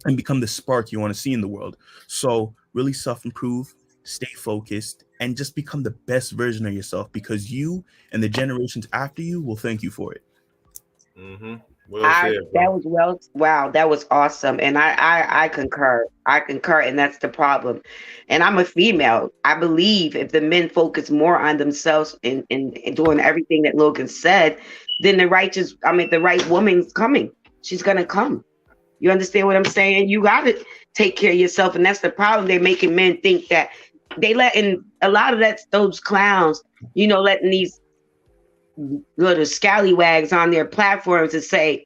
Speaker 3: and become the spark you want to see in the world. So really self-improve, stay focused, and just become the best version of yourself, because you and the generations after you will thank you for it.
Speaker 1: Mm-hmm.
Speaker 2: That was awesome. And I concur. And that's the problem. And I'm a female. I believe if the men focus more on themselves and doing everything that Logan said, then the right woman's coming. She's going to come. You understand what I'm saying? You got to take care of yourself. And that's the problem. They're making men think that they letting a lot of those clowns, letting these little scallywags on their platforms and say,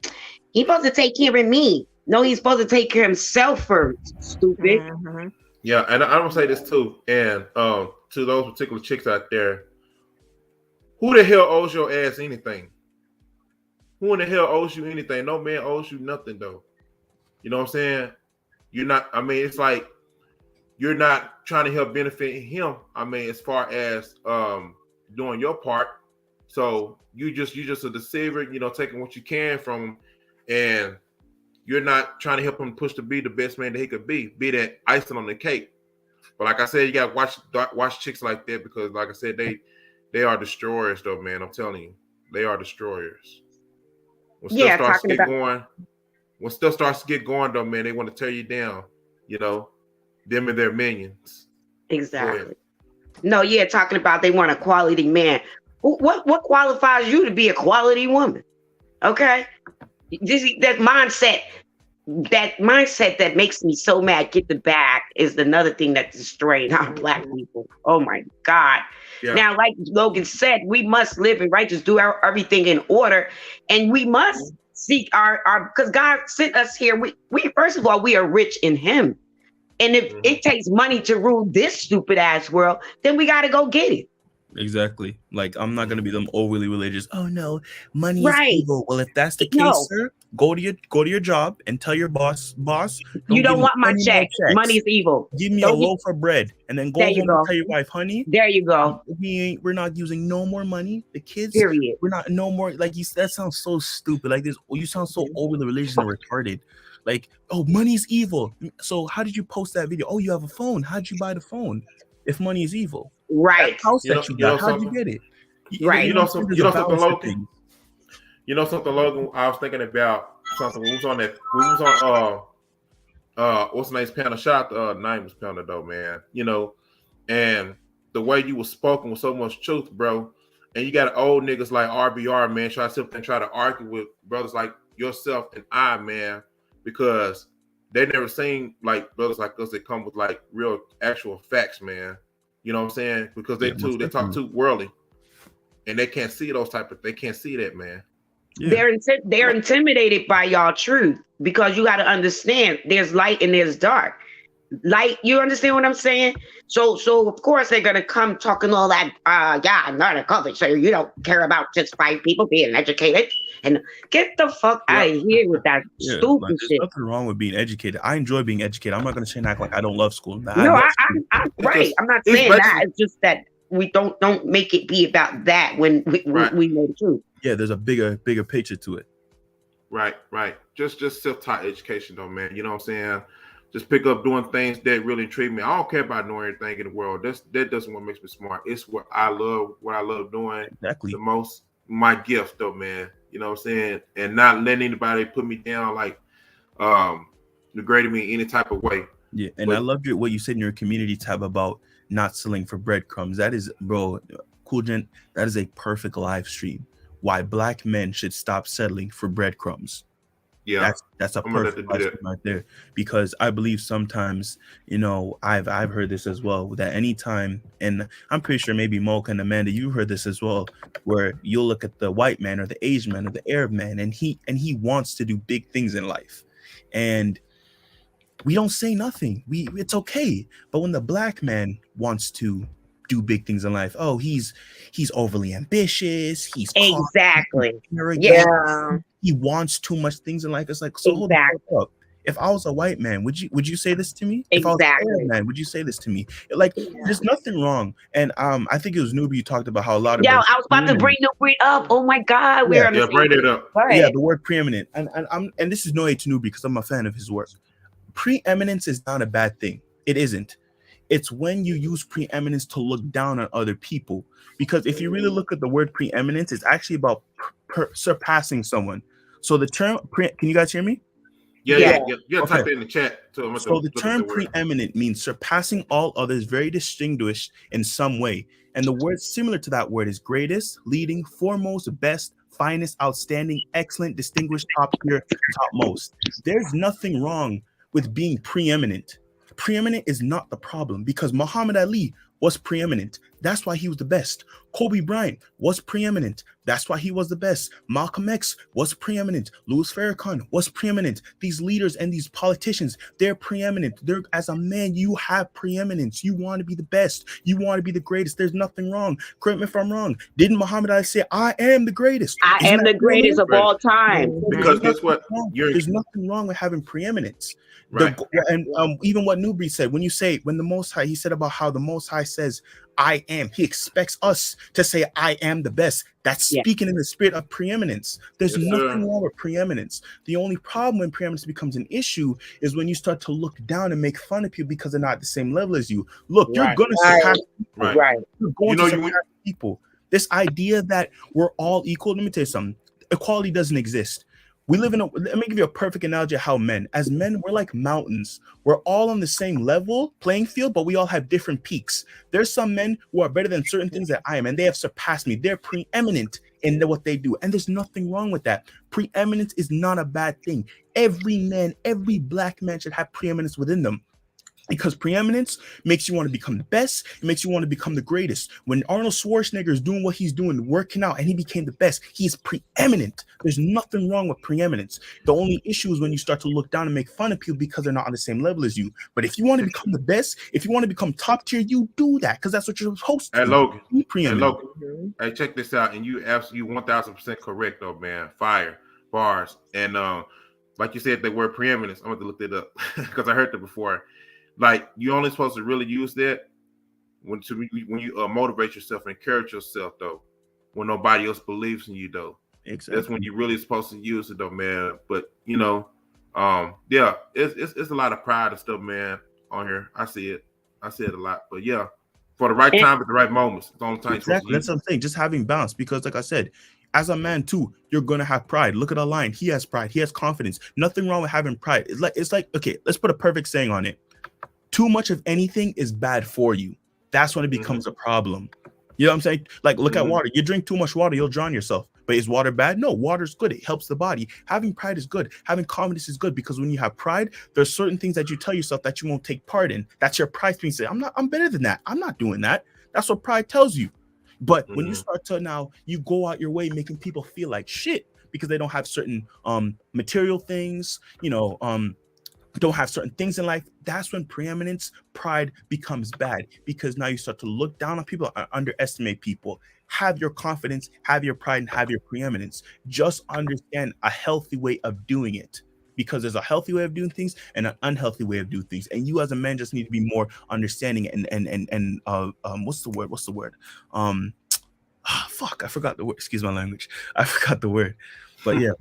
Speaker 2: he's supposed to take care of me. No, he's supposed to take care of himself first, stupid.
Speaker 4: Mm-hmm.
Speaker 1: Yeah, and I'm gonna say this too, and to those particular chicks out there, who the hell owes your ass anything? Who in the hell owes you anything? No man owes you nothing, though. You know what I'm saying? You're not. I mean, it's like you're not trying to help benefit him. I mean, as far as doing your part. So you just a deceiver, taking what you can from him, and you're not trying to help him push to be the best man that he could be that icing on the cake. But like I said, you got to watch chicks like that, because like I said, they are destroyers, though, man. I'm telling you, they are destroyers. When stuff starts to get going, though, man, they want to tear you down. Them and their minions.
Speaker 2: Exactly. No, talking about they want a quality man. What qualifies you to be a quality woman? Okay, that mindset that makes me so mad. Get the bag is another thing that's destroying our Black people. Oh my God! Yeah. Now, like Logan said, we must live in righteous, do everything in order, and we must seek our because God sent us here. We first of all, we are rich in Him, and if it takes money to rule this stupid ass world, then we got to go get it.
Speaker 3: Exactly. Like I'm not gonna be them overly religious. Oh no, money is
Speaker 2: Right.
Speaker 3: evil. Well, if that's the case,
Speaker 2: No,
Speaker 3: sir, go to your job and tell your boss,
Speaker 2: you
Speaker 3: don't give
Speaker 2: don't
Speaker 3: me
Speaker 2: want my
Speaker 3: any more
Speaker 2: check. Money
Speaker 3: checks.
Speaker 2: is evil.
Speaker 3: Give me a
Speaker 2: Don't get.
Speaker 3: loaf of bread, and then
Speaker 2: There
Speaker 3: go
Speaker 2: you
Speaker 3: home and
Speaker 2: go.
Speaker 3: tell your wife, honey,
Speaker 2: There you go.
Speaker 3: we're not using no more money. The kids,
Speaker 2: Period.
Speaker 3: we're not no more. Like you, that sounds so stupid. Like this, you sound so overly religious and retarded. Like, oh, money's evil. So how did you post that video? Oh, you have a phone. How did you buy the phone? If money is evil, that
Speaker 2: Right.
Speaker 3: house
Speaker 1: You know,
Speaker 3: that you
Speaker 1: you know
Speaker 3: got, how'd you
Speaker 1: something.
Speaker 3: get it?
Speaker 2: Right.
Speaker 3: You know what I'm saying? There's a
Speaker 1: Something,
Speaker 3: balance to
Speaker 1: Logan.
Speaker 3: things.
Speaker 1: You know something, Logan. I was thinking about something. We was on that. We was on what's the name's panel? Shot name was panel though, man. You know, and the way you was spoken with so much truth, bro. And you got old niggas like RBR, man, try to sit and try to argue with brothers like yourself and I, man, because they never seen like brothers like us that come with like real actual facts, man. You know what I'm saying? Because
Speaker 3: Yeah, most
Speaker 1: they talk
Speaker 3: definitely.
Speaker 1: too worldly, and they can't see they can't see that, man.
Speaker 3: Yeah,
Speaker 2: They're intimidated by y'all truth because you got to understand there's light and there's dark. Light, you understand what I'm saying? So of course they're gonna come talking all that. Yeah, I'm not a culture, so you don't care about just white people being educated. And get the fuck
Speaker 1: Yeah.
Speaker 2: out of here with that
Speaker 3: yeah. Like,
Speaker 2: stupid
Speaker 3: there's
Speaker 2: shit.
Speaker 3: nothing wrong with being educated. I enjoy being educated. I'm not gonna say and act like I don't love school. I
Speaker 2: No,
Speaker 3: love school.
Speaker 2: I'm
Speaker 1: It's
Speaker 2: right.
Speaker 1: just
Speaker 2: I'm not
Speaker 1: it's
Speaker 2: saying that.
Speaker 1: basically
Speaker 2: It's just that we don't make it be about that when
Speaker 1: right,
Speaker 2: we know the truth.
Speaker 3: Yeah, there's a bigger picture to it.
Speaker 1: right. Just self-taught education, though, man. You know what I'm saying? Just pick up doing things that really intrigue me. I don't care about knowing everything in the world. That doesn't what makes me smart. It's what I love doing
Speaker 3: Exactly.
Speaker 1: the most. My gift, though, man. You know what I'm saying? And not letting anybody put me down, like degrading me in any type of way.
Speaker 3: Yeah, and I
Speaker 1: But
Speaker 3: love what you said in your community tab about not selling for breadcrumbs. That is, bro, cool gent. That is a perfect live stream. Why black men should stop settling for breadcrumbs.
Speaker 1: yeah,
Speaker 3: That's a
Speaker 1: I'm gonna have
Speaker 3: perfect
Speaker 1: to do
Speaker 3: live
Speaker 1: that.
Speaker 3: stream right there. Because I believe sometimes, I've heard this as well. That anytime, and I'm pretty sure maybe Mocha and Amanda, you heard this as well, where you'll look at the white man or the Asian man or the Arab man, and he wants to do big things in life, and we don't say nothing. It's okay. But when the black man wants to do big things in life, oh, he's overly ambitious. He's cocky,
Speaker 2: Exactly.
Speaker 3: arrogant.
Speaker 2: Yeah.
Speaker 3: He wants too much things in life. It's like, so hold the
Speaker 2: Exactly.
Speaker 3: fuck up. If I was a white man, would you say this to me? If I was an Arab
Speaker 2: Exactly.
Speaker 3: man, would you say this to me? Like, there's nothing wrong. And I think it was Nubi you talked about how a lot of
Speaker 2: Yeah,
Speaker 3: us
Speaker 2: I was about to bring the breed up. Oh my God, we're on the
Speaker 1: Yeah,
Speaker 2: same
Speaker 1: bring
Speaker 2: page.
Speaker 1: it up.
Speaker 2: Go
Speaker 3: yeah,
Speaker 2: ahead.
Speaker 3: the word preeminent. And this is no hate to Nubi because I'm a fan of his work. Preeminence is not a bad thing. It isn't. It's when you use preeminence to look down on other people. Because if you really look at the word preeminence, it's actually about surpassing someone. So the term can you guys hear me?
Speaker 1: Yeah.
Speaker 2: Yeah.
Speaker 1: Type it in the chat. So I'm
Speaker 3: So the
Speaker 1: look up
Speaker 3: term
Speaker 1: the word.
Speaker 3: preeminent means surpassing all others, very distinguished in some way. And the word similar to that word is greatest, leading, foremost, best, finest, outstanding, excellent, distinguished, top tier, topmost. There's nothing wrong with being preeminent. Preeminent is not the problem because Muhammad Ali was preeminent. That's why he was the best. Kobe Bryant was preeminent. That's why he was the best. Malcolm X was preeminent. Louis Farrakhan was preeminent. These leaders and these politicians, they're preeminent. As a man, you have preeminence. You want to be the best. You want to be the greatest. There's nothing wrong. Correct me if I'm wrong. Didn't Muhammad Ali say, I am the greatest?
Speaker 2: I
Speaker 3: Isn't
Speaker 2: am
Speaker 3: that
Speaker 2: the greatest of all time.
Speaker 1: Because guess what?
Speaker 3: There's nothing wrong with having preeminence.
Speaker 1: Right.
Speaker 3: Even what Newbie said, when the Most High, he said about how the Most High says, I am. He expects us to say, I am the best. That's speaking in the spirit of preeminence. There's nothing wrong with preeminence. The only problem when preeminence becomes an issue is when you start to look down and make fun of people because they're not at the same level as you. Look, you're going to surpass people.
Speaker 2: Right.
Speaker 3: You're going to surpass people. This idea that we're all equal, let me tell you something. Equality doesn't exist. We live in let me give you a perfect analogy of how as men, we're like mountains. We're all on the same level playing field, but we all have different peaks. There's some men who are better than certain things that I am, and they have surpassed me. They're preeminent in what they do. And there's nothing wrong with that. Preeminence is not a bad thing. Every man, every black man should have preeminence within them. Because preeminence makes you want to become the best. It makes you want to become the greatest. When Arnold Schwarzenegger is doing what he's doing, working out, and he became the best, he's preeminent. There's nothing wrong with preeminence. The only issue is when you start to look down and make fun of people because they're not on the same level as you. But if you want to become the best, if you want to become top tier, you do that because that's what you're supposed to
Speaker 1: Hey
Speaker 3: do.
Speaker 1: Logan,
Speaker 3: Be
Speaker 1: hey
Speaker 3: preeminent.
Speaker 1: Logan, hey, check this out, and you absolutely 1000% correct though, man. Fire bars, and like you said, the word preeminence. I'm going to look it up because I heard that before. Like you only supposed to really use that when you motivate yourself and encourage yourself though, when nobody else believes in you though.
Speaker 3: Exactly.
Speaker 1: That's when you really supposed to use it though, man. But yeah, it's a lot of pride and stuff, man, on here. I see it a lot. But yeah, for the right time at the right moments, it's the only time you're supposed to
Speaker 3: Exactly. That's
Speaker 1: use it.
Speaker 3: what I'm saying. Just having balance, because like I said, as a man too, you're gonna have pride. Look at a lion. He has pride. He has confidence. Nothing wrong with having pride. It's like okay, let's put a perfect saying on it. Too much of anything is bad for you. That's when it becomes a problem. You know what I'm saying? Like, look at water. You drink too much water, you'll drown yourself. But is water bad? No, water's good. It helps the body. Having pride is good. Having confidence is good, because when you have pride, there's certain things that you tell yourself that you won't take part in. That's your pride being said, I'm better than that. I'm not doing that. That's what pride tells you. But when you start to now, you go out your way making people feel like shit because they don't have certain material things, don't have certain things in life. That's when preeminence, pride becomes bad, because now you start to look down on people, underestimate people. Have your confidence, have your pride, and have your preeminence. Just understand a healthy way of doing it, because there's a healthy way of doing things and an unhealthy way of doing things. And you as a man just need to be more understanding and what's the word? Fuck, I forgot the word. Excuse my language. I forgot the word. But yeah.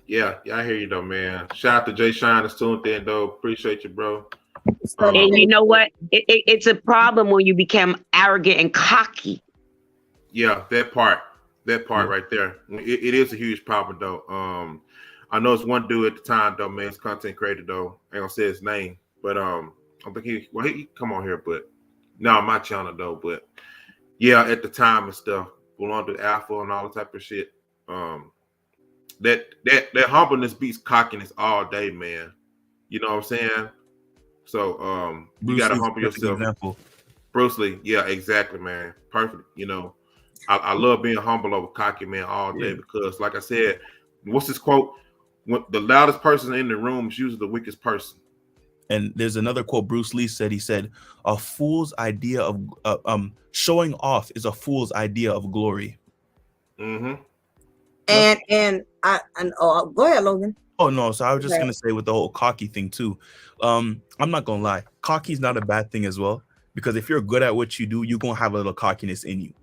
Speaker 1: Yeah, I hear you though, man. Shout out to Jay Shine that's tuned in though. Appreciate you, bro.
Speaker 2: And you know what? It's a problem when you become arrogant and cocky.
Speaker 1: Yeah, that part right there. It is a huge problem though. I know it's one dude at the time though, man. It's content creator though. I ain't gonna say his name, but I think he come on here, but no, my channel though. But yeah, at the time and stuff, belong to Alpha and all the type of shit. That humbleness beats cockiness all day, man. You know what I'm saying? So you gotta humble yourself.
Speaker 3: Example.
Speaker 1: Bruce Lee, yeah, exactly, man. Perfect. I love being humble over cocky, man, all day, because like I said, what's this quote? When the loudest person in the room is usually the weakest person.
Speaker 3: And there's another quote Bruce Lee said. He said, "A fool's idea of showing off is a fool's idea of glory."
Speaker 4: And go ahead, Logan.
Speaker 3: Oh no, so I was just gonna say with the whole cocky thing too. I'm not gonna lie, cocky is not a bad thing as well, because if you're good at what you do, you're gonna have a little cockiness in you.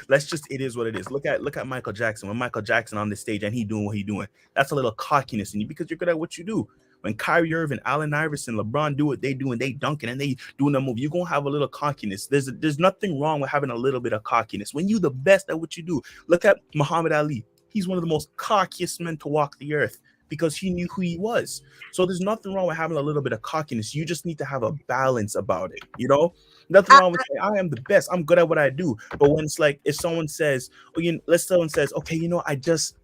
Speaker 3: Let's just, it is what it is. Look at Michael Jackson. When Michael Jackson on the stage and he doing what he doing, that's a little cockiness in you because you're good at what you do. When Kyrie Irving, Allen Iverson, LeBron do what they do and they dunking and they doing the move, you're gonna have a little cockiness. There's nothing wrong with having a little bit of cockiness when you the best at what you do. Look at Muhammad Ali. He's one of the most cockiest men to walk the earth, because he knew who he was. So there's nothing wrong with having a little bit of cockiness. You just need to have a balance about it, Nothing wrong with saying, I am the best, I'm good at what I do. But when it's like, if someone says, someone says, okay, I just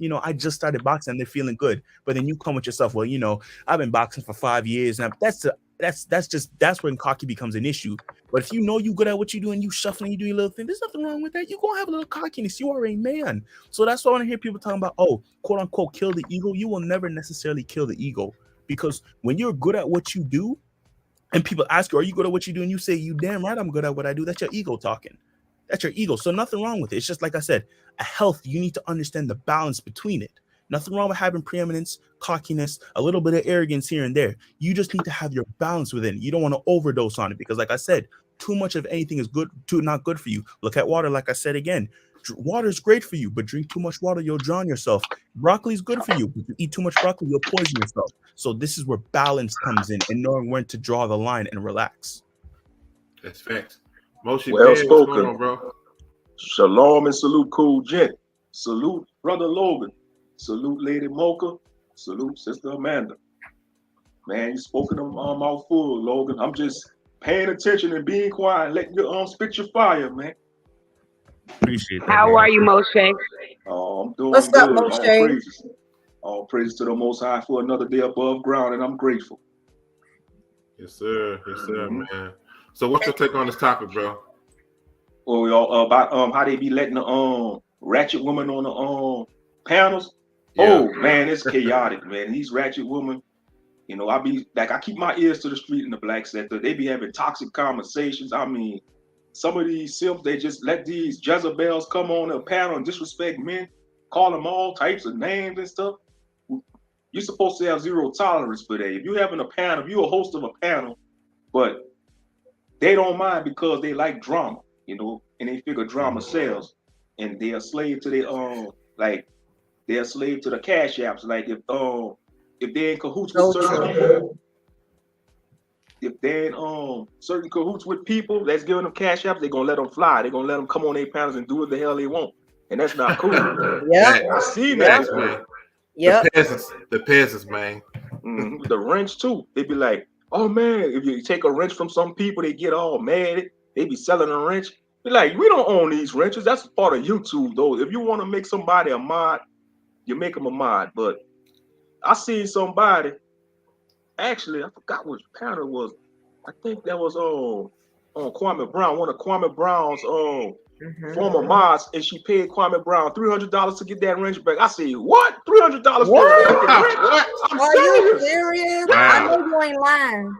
Speaker 3: started boxing and they're feeling good. But then you come with yourself, well, I've been boxing for 5 years. And that's when cocky becomes an issue. But if you good at what you do and you shuffling, you do your little thing, there's nothing wrong with that. You're gonna have a little cockiness. You are a man. So that's why when I hear people talking about, quote unquote, kill the ego, you will never necessarily kill the ego. Because when you're good at what you do, and people ask you, are you good at what you do? And you say, you damn right I'm good at what I do. That's your ego talking. That's your ego. So nothing wrong with it. It's just like I said, a health, you need to understand the balance between it. Nothing wrong with having preeminence, cockiness, a little bit of arrogance here and there. You just need to have your balance within it. You don't want to overdose on it, because like I said, too much of anything is not good for you. Look at water. Like I said again, water is great for you, but drink too much water, you'll drown yourself. Broccoli is good for you, but if you eat too much broccoli, you'll poison yourself. So this is where balance comes in, and knowing when to draw the line and relax.
Speaker 1: That's facts. Moshe,
Speaker 6: Well
Speaker 1: what's
Speaker 6: spoken.
Speaker 1: going on, bro?
Speaker 6: Shalom and salute, cool gent. Salute, brother Logan. Salute, Lady Mocha. Salute, Sister Amanda. Man, you spoken them mouthful, Logan. I'm just paying attention and being quiet and letting you spit your fire, man.
Speaker 3: Appreciate that.
Speaker 2: How are you, Moshe?
Speaker 6: Oh, I'm doing
Speaker 4: What's
Speaker 6: good.
Speaker 4: up, Moshe?
Speaker 6: All praises to the Most High for another day above ground, and I'm grateful.
Speaker 1: Yes, sir. Yes, sir, man. So, what's your take on this topic, bro?
Speaker 6: Or y'all about how they be letting the ratchet woman on the panels.
Speaker 1: Yeah.
Speaker 6: Oh man, it's chaotic, man. These ratchet women, you know, I keep my ears to the street in the black sector. They be having toxic conversations. I mean, some of these simps, they just let these Jezebels come on a panel and disrespect men, call them all types of names and stuff. You're supposed to have zero tolerance for that. If you're having a panel, if you're a host of a panel, but they don't mind because they like drama, you know, and they figure drama sells, and they're a slave to their like they're a slave to the cash apps. Like if they're in cahoots with certain people, if they're in certain cahoots with people that's giving them cash apps, they're gonna let them fly. They're gonna let them come on their panels and do what the hell they want, and that's not cool.
Speaker 4: Yep.
Speaker 6: I seen
Speaker 1: Facts,
Speaker 6: that.
Speaker 1: man.
Speaker 4: Yep.
Speaker 1: The peasants, man.
Speaker 6: The wrench too. They be like, oh man, if you take a wrench from some people, they get all mad. They be selling a wrench. Be like, we don't own these wrenches. That's part of YouTube, though. If you want to make somebody a mod, you make them a mod. But I seen somebody. Actually, I forgot which panel it was. I think that was on Kwame Brown, one of Kwame Brown's former mods, and she paid Kwame Brown $300 to get that wrench back. I said, what? $300 for a fucking wrench?
Speaker 1: What?
Speaker 6: I'm
Speaker 4: Are you
Speaker 6: serious.
Speaker 4: serious?
Speaker 1: Wow.
Speaker 4: I know you ain't lying.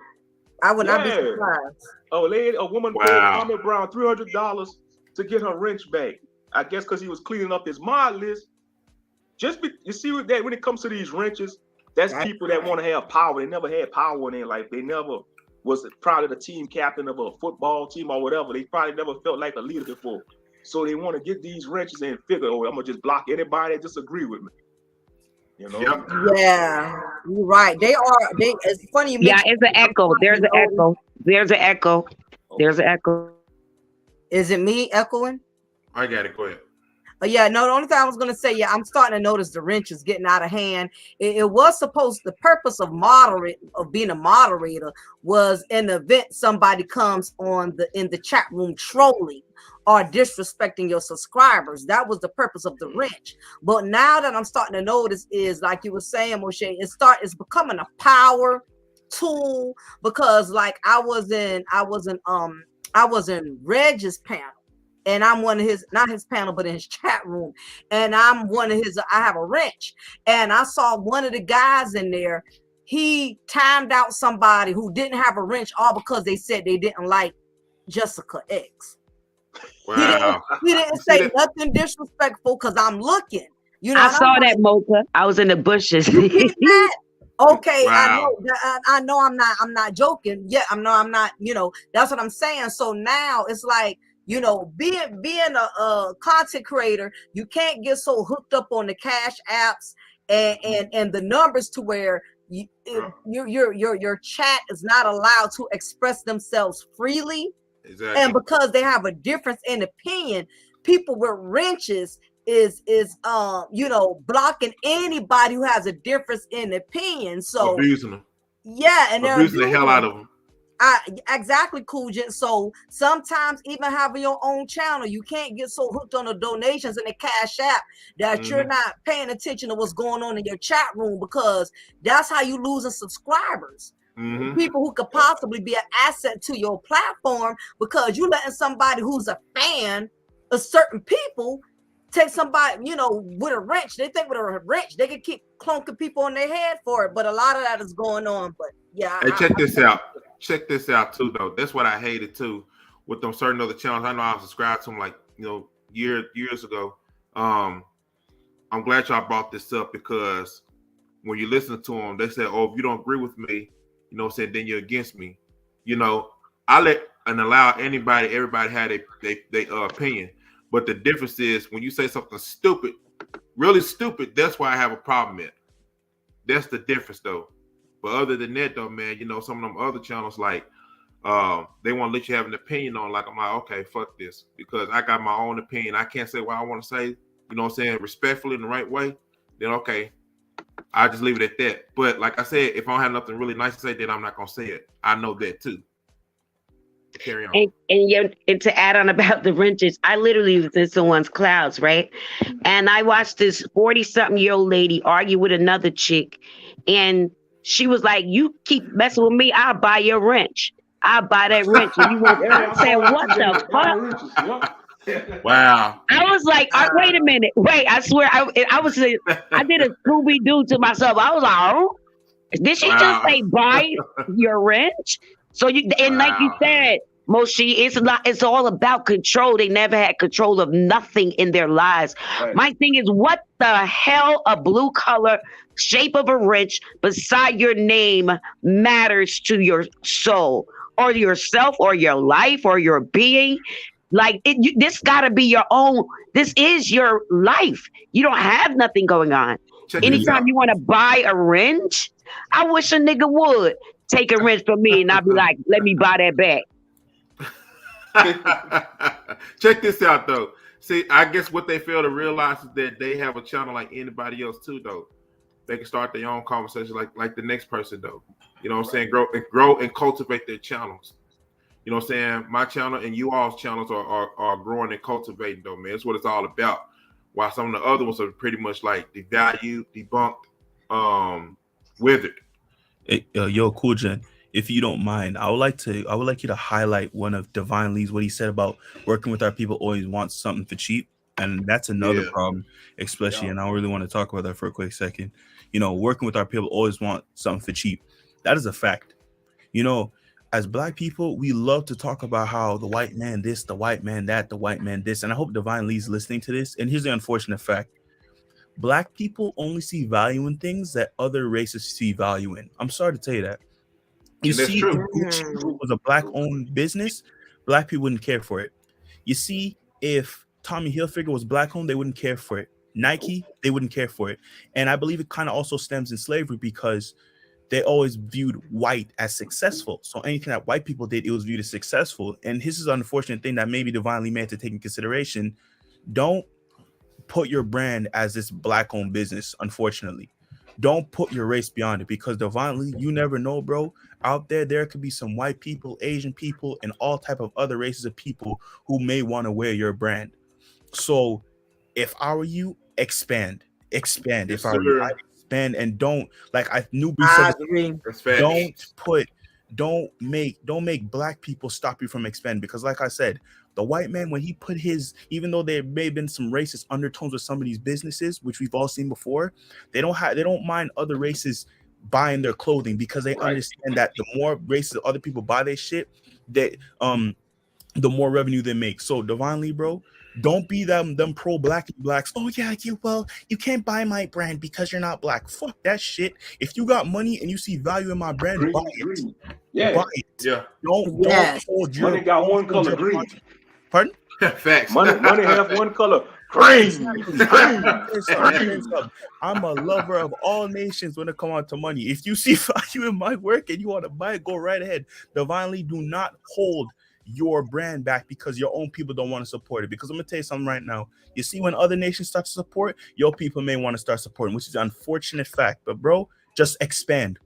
Speaker 4: I would not be
Speaker 6: Yeah.
Speaker 4: surprised.
Speaker 6: A woman paid
Speaker 1: Wow.
Speaker 6: Kwame Brown $300 to get her wrench back. I guess because he was cleaning up his mod list. You see what that when it comes to these wrenches, that's people that want to have power. They never had power in their life. They never was probably the team captain of a football team or whatever. They probably never felt like a leader before. So they want to get these wrenches and figure, oh, I'm gonna just block anybody that disagree with me. You know?
Speaker 1: Yep.
Speaker 4: Yeah, you're right. They are. They. It's funny you
Speaker 2: Yeah,
Speaker 4: mentioned.
Speaker 2: it's an echo. There's an echo. There's an echo. There's an echo.
Speaker 4: Is it me echoing?
Speaker 1: I got it. Go ahead.
Speaker 4: Yeah, no, the only thing I was going to say, yeah, I'm starting to notice the wrench is getting out of hand. It was supposed, the purpose of being a moderator was in the event somebody comes in the chat room trolling or disrespecting your subscribers. That was the purpose of the wrench. But now that I'm starting to notice is, like you were saying, Moshe, it's becoming a power tool, because like I was in Reg's panel. And I'm one of his, not his panel, but in his chat room. And I'm one of his, I have a wrench. And I saw one of the guys in there, he timed out somebody who didn't have a wrench, all because they said they didn't like Jessica X.
Speaker 1: Wow.
Speaker 4: He didn't say nothing disrespectful, because I'm looking. You know,
Speaker 2: I saw that, Mocha. I was in the bushes.
Speaker 4: You did that? Okay,
Speaker 1: Wow.
Speaker 4: I know I'm not joking. Yeah, I'm not, you know, that's what I'm saying. So now it's like, you know, being a content creator, you can't get so hooked up on the cash apps and the numbers to where your chat is not allowed to express themselves freely.
Speaker 1: Exactly.
Speaker 4: And because they have a difference in opinion, people with wrenches is you know, blocking anybody who has a difference in opinion. So
Speaker 1: abusing them.
Speaker 4: Yeah, and they're
Speaker 1: abusing the hell out of them.
Speaker 4: Exactly, Cool Gent. So sometimes even having your own channel, you can't get so hooked on the donations and the cash app that you're not paying attention to what's going on in your chat room, because that's how you losing subscribers. People who could possibly be an asset to your platform, because you letting somebody who's a fan of certain people take somebody, you know, with a wrench. They think with a wrench they can keep clunking people on their head for it, but a lot of that is going on. But yeah,
Speaker 1: hey, check this out. Check this out too, though. That's what I hated too with them certain other channels. I know I subscribed to them like, you know, years ago. I'm glad y'all brought this up, because when you listen to them, they say, "Oh, if you don't agree with me, you know, said then you're against me." You know, I let and allow everybody have their opinion, but the difference is when you say something stupid, really stupid. That's why I have a problem with. That's the difference, though. But other than that, though, man, you know, some of them other channels, like, they want to let you have an opinion on, like, I'm like, okay, fuck this, because I got my own opinion. I can't say what I want to say, you know what I'm saying, respectfully in the right way. Then, okay, I'll just leave it at that. But like I said, if I don't have nothing really nice to say, then I'm not going to say it. I know that, too. Carry on.
Speaker 2: And to add on about the wrenches, I literally was in someone's clouds, right? And I watched this 40-something-year-old lady argue with another chick, and She was like, "You keep messing with me, I'll buy your wrench. I'll buy that wrench." And you won't. I said, "What the fuck?"
Speaker 1: Wow.
Speaker 2: I was like, "Wait a minute, wait!" I swear, I was, I did a Scooby Doo to myself. I was like, "Oh, did she just
Speaker 1: Wow.
Speaker 2: say buy your wrench?" So you, and like you
Speaker 1: Wow.
Speaker 2: said, Moshi, it's all about control. They never had control of nothing in their lives.
Speaker 6: Right.
Speaker 2: My thing is, what the hell a blue color shape of a wrench beside your name matters to your soul or yourself or your life or your being? Like this got to be your own. This is your life. You don't have nothing going on.
Speaker 1: Check this
Speaker 2: Anytime
Speaker 1: out.
Speaker 2: you want to buy a wrench, I wish a nigga would take a wrench from me and I'd be like, let me buy that back.
Speaker 1: Check this out though. See, I guess what they fail to realize is that they have a channel like anybody else too, though. They can start their own conversation like the next person, though. You know what I'm saying? Grow and cultivate their channels. You know what I'm saying? My channel and you all's channels are growing and cultivating, though, man. That's what it's all about. While some of the other ones are pretty much like devalued, debunked, withered.
Speaker 3: Hey, yo, Cool Gen, if you don't mind, I would like you to highlight one of Divine Lee's what he said about working with our people always wants something for cheap. And that's another
Speaker 1: Yeah.
Speaker 3: problem, especially, and I don't really want to talk about that for a quick second. You know, working with our people always want something for cheap. That is a fact. You know, as Black people, we love to talk about how the white man this, the white man that, the white man this. And I hope Divine Lee's listening to this. And here's the unfortunate fact. Black people only see value in things that other races see value in. I'm sorry to tell you that. You
Speaker 1: And that's
Speaker 3: see,
Speaker 1: true.
Speaker 3: if Gucci was a Black-owned business, Black people wouldn't care for it. You see, if Tommy Hilfiger was Black-owned, they wouldn't care for it. Nike, they wouldn't care for it. And I believe it kind of also stems in slavery because they always viewed white as successful. So anything that white people did, it was viewed as successful. And this is an unfortunate thing that maybe Divinely meant to take in consideration. Don't put your brand as this Black-owned business, unfortunately. Don't put your race beyond it because Divinely, you never know, bro. Out there could be some white people, Asian people, and all type of other races of people who may want to wear your brand. So if I were you, expand.
Speaker 1: Yes,
Speaker 3: If I were you,
Speaker 1: sir.
Speaker 3: I'd expand and don't, like I Newbie
Speaker 4: I
Speaker 3: said,
Speaker 4: agree.
Speaker 1: That's fact.
Speaker 3: don't make Black people stop you from expanding because like I said, the white man, when he put his, even though there may have been some racist undertones with some of these businesses, which we've all seen before, they don't mind other races buying their clothing because they understand that the more races other people buy their shit, that the more revenue they make. So Divinely, bro, don't be them pro-Black blacks. Oh yeah, you can't buy my brand because you're not Black. Fuck that shit. If you got money and you see value in my brand,
Speaker 6: Green,
Speaker 3: buy it.
Speaker 6: green. Yeah.
Speaker 3: Buy it.
Speaker 1: Yeah.
Speaker 3: Don't
Speaker 4: Yes.
Speaker 3: hold your
Speaker 6: Money got one color,
Speaker 3: your-
Speaker 6: green.
Speaker 3: Pardon?
Speaker 1: Facts.
Speaker 6: Money have one color, green.
Speaker 3: I'm a lover of all nations when it comes on to money. If you see value in my work and you want to buy it, go right ahead. Divinely, do not hold your brand back because your own people don't want to support it. Because I'm gonna tell you something right now. You see, when other nations start to support, your people may want to start supporting, which is an unfortunate fact. But bro, just expand.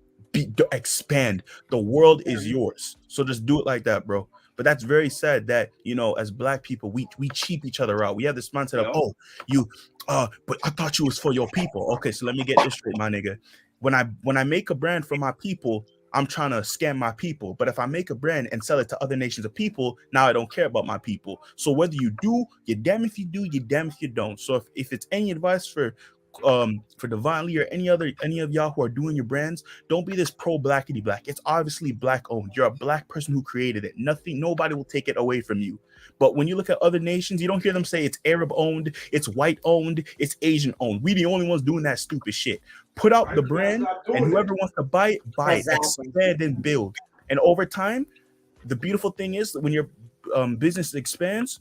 Speaker 3: Expand. The world is yours. So just do it like that, bro. But that's very sad that, you know, as Black people, we cheap each other out. We have this mindset of, oh, you but I thought you was for your people. Okay, so let me get this straight, my nigga. When I make a brand for my people, I'm trying to scam my people. But if I make a brand and sell it to other nations of people, now I don't care about my people. So whether you do, you're damn if you do, you're damn if you don't. So if it's any advice for Divinely or any of y'all who are doing your brands, don't be this pro-blackity black. It's obviously Black owned. You're a Black person who created it. Nobody will take it away from you. But when you look at other nations, you don't hear them say it's Arab owned, it's white owned, it's Asian owned. We the only ones doing that stupid shit. Put out the brand, and whoever wants to buy it, buy it. Expand and build. And over time, the beautiful thing is that when your business expands,